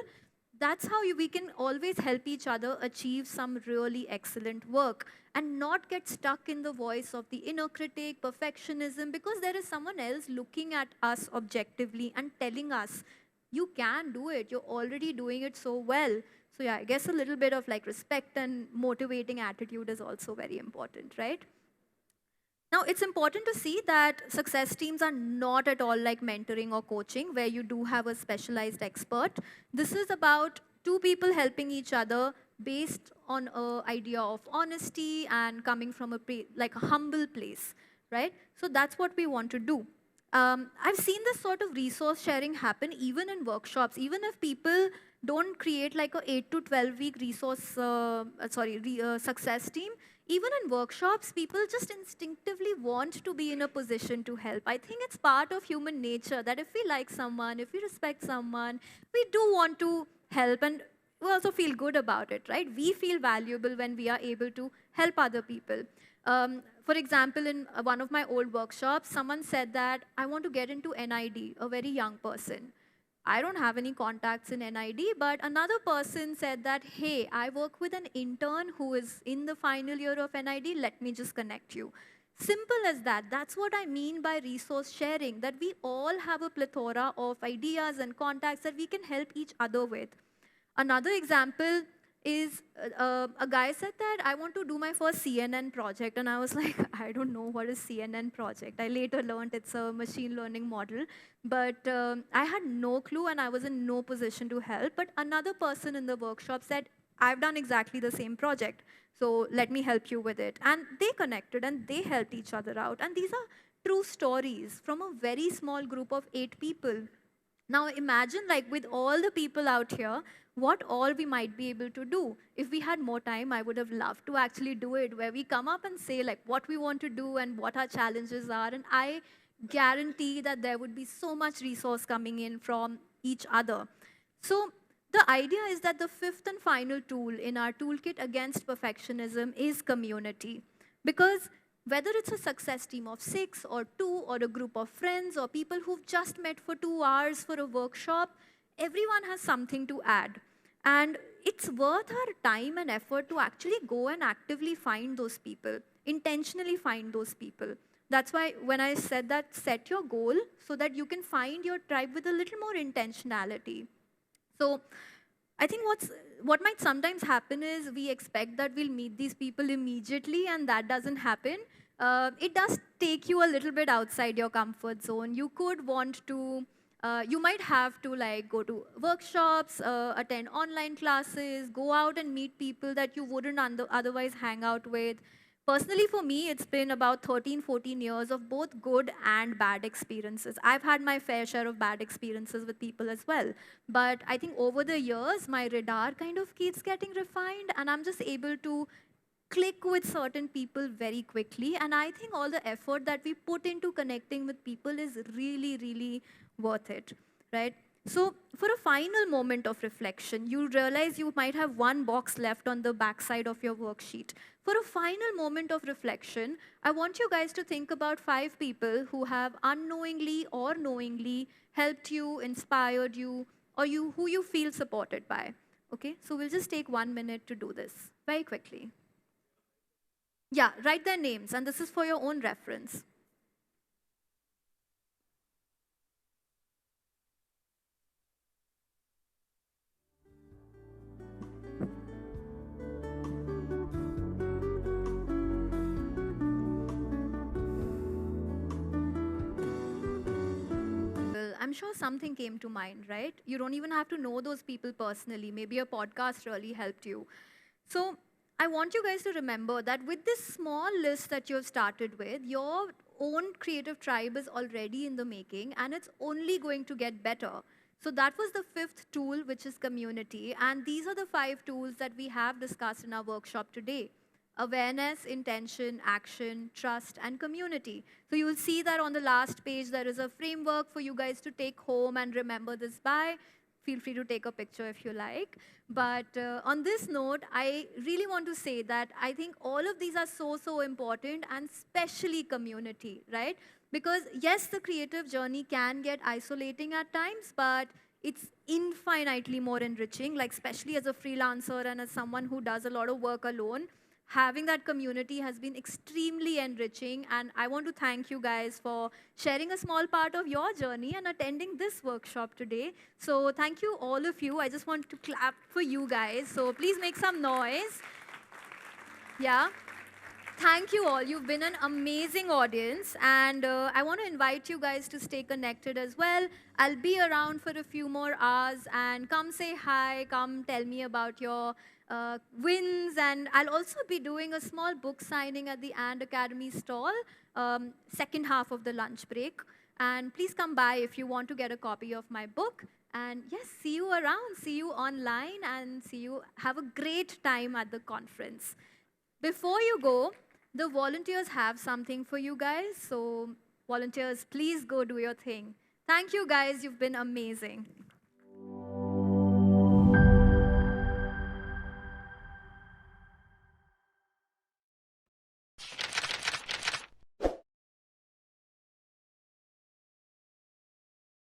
that's how we can always help each other achieve some really excellent work and not get stuck in the voice of the inner critic, perfectionism, because there is someone else looking at us objectively and telling us, you can do it, you're already doing it so well. So yeah, I guess a little bit of like respect and motivating attitude is also very important, right? Now, it's important to see that success teams are not at all like mentoring or coaching, where you do have a specialized expert. This is about 2 people helping each other based on an idea of honesty and coming from a humble place, right? So that's what we want to do. I've seen this sort of resource sharing happen even in workshops. Even if people don't create like a 8 to 12 week resource, success team. Even in workshops, people just instinctively want to be in a position to help. I think it's part of human nature that if we like someone, if we respect someone, we do want to help, and we also feel good about it, right? We feel valuable when we are able to help other people. For example, in one of my old workshops, someone said that I want to get into NID, a very young person. I don't have any contacts in NID, but another person said that, hey, I work with an intern who is in the final year of NID, let me just connect you. Simple as that. That's what I mean by resource sharing, that we all have a plethora of ideas and contacts that we can help each other with. Another example is a guy said that I want to do my first CNN project, and I was like, I don't know what is CNN project. I later learned it's a machine learning model, but I had no clue and I was in no position to help. But another person in the workshop said, I've done exactly the same project, so let me help you with it. And they connected and they helped each other out. And these are true stories from a very small group of 8 people. Now imagine, like, with all the people out here, what all we might be able to do. If we had more time, I would have loved to actually do it, where we come up and say like what we want to do and what our challenges are. And I guarantee that there would be so much resource coming in from each other. So the idea is that the fifth and final tool in our toolkit against perfectionism is community. Because whether it's a success team of 6 or 2 or a group of friends or people who've just met for 2 hours for a workshop, everyone has something to add. And it's worth our time and effort to actually go and actively find those people, intentionally find those people. That's why when I said that, set your goal so that you can find your tribe with a little more intentionality. So I think what might sometimes happen is we expect that we'll meet these people immediately, and that doesn't happen. It does take you a little bit outside your comfort zone. You could want to, you might have to like go to workshops, attend online classes, go out and meet people that you wouldn't otherwise hang out with. Personally, for me, it's been about 13, 14 years of both good and bad experiences. I've had my fair share of bad experiences with people as well. But I think over the years, my radar kind of keeps getting refined, and I'm just able to click with certain people very quickly. And I think all the effort that we put into connecting with people is really, really worth it, right? So for a final moment of reflection, you realize you might have one box left on the backside of your worksheet. For a final moment of reflection, I want you guys to think about 5 people who have unknowingly or knowingly helped you, inspired you, or who you feel supported by. Okay, so we'll just take 1 minute to do this very quickly. Yeah, write their names, and this is for your own reference. Well, I'm sure something came to mind, right? You don't even have to know those people personally. Maybe a podcast really helped you. So I want you guys to remember that with this small list that you've started with, your own creative tribe is already in the making, and it's only going to get better. So that was the 5th tool, which is community. And these are the 5 tools that we have discussed in our workshop today: awareness, intention, action, trust, and community. So you will see that on the last page, there is a framework for you guys to take home and remember this by. Feel free to take a picture if you like. But on this note, I really want to say that I think all of these are so, so important, and especially community, right? Because yes, the creative journey can get isolating at times, but it's infinitely more enriching, like especially as a freelancer and as someone who does a lot of work alone. Having that community has been extremely enriching, and I want to thank you guys for sharing a small part of your journey and attending this workshop today. So thank you, all of you. I just want to clap for you guys, so please make some noise. Yeah. Thank you all. You've been an amazing audience, and I want to invite you guys to stay connected as well. I'll be around for a few more hours, and come say hi, come tell me about your wins, and I'll also be doing a small book signing at the And Academy stall, second half of the lunch break. And please come by if you want to get a copy of my book. And yes, see you around, see you online, and see you. Have a great time at the conference. Before you go, the volunteers have something for you guys. So, volunteers, please go do your thing. Thank you, guys. You've been amazing.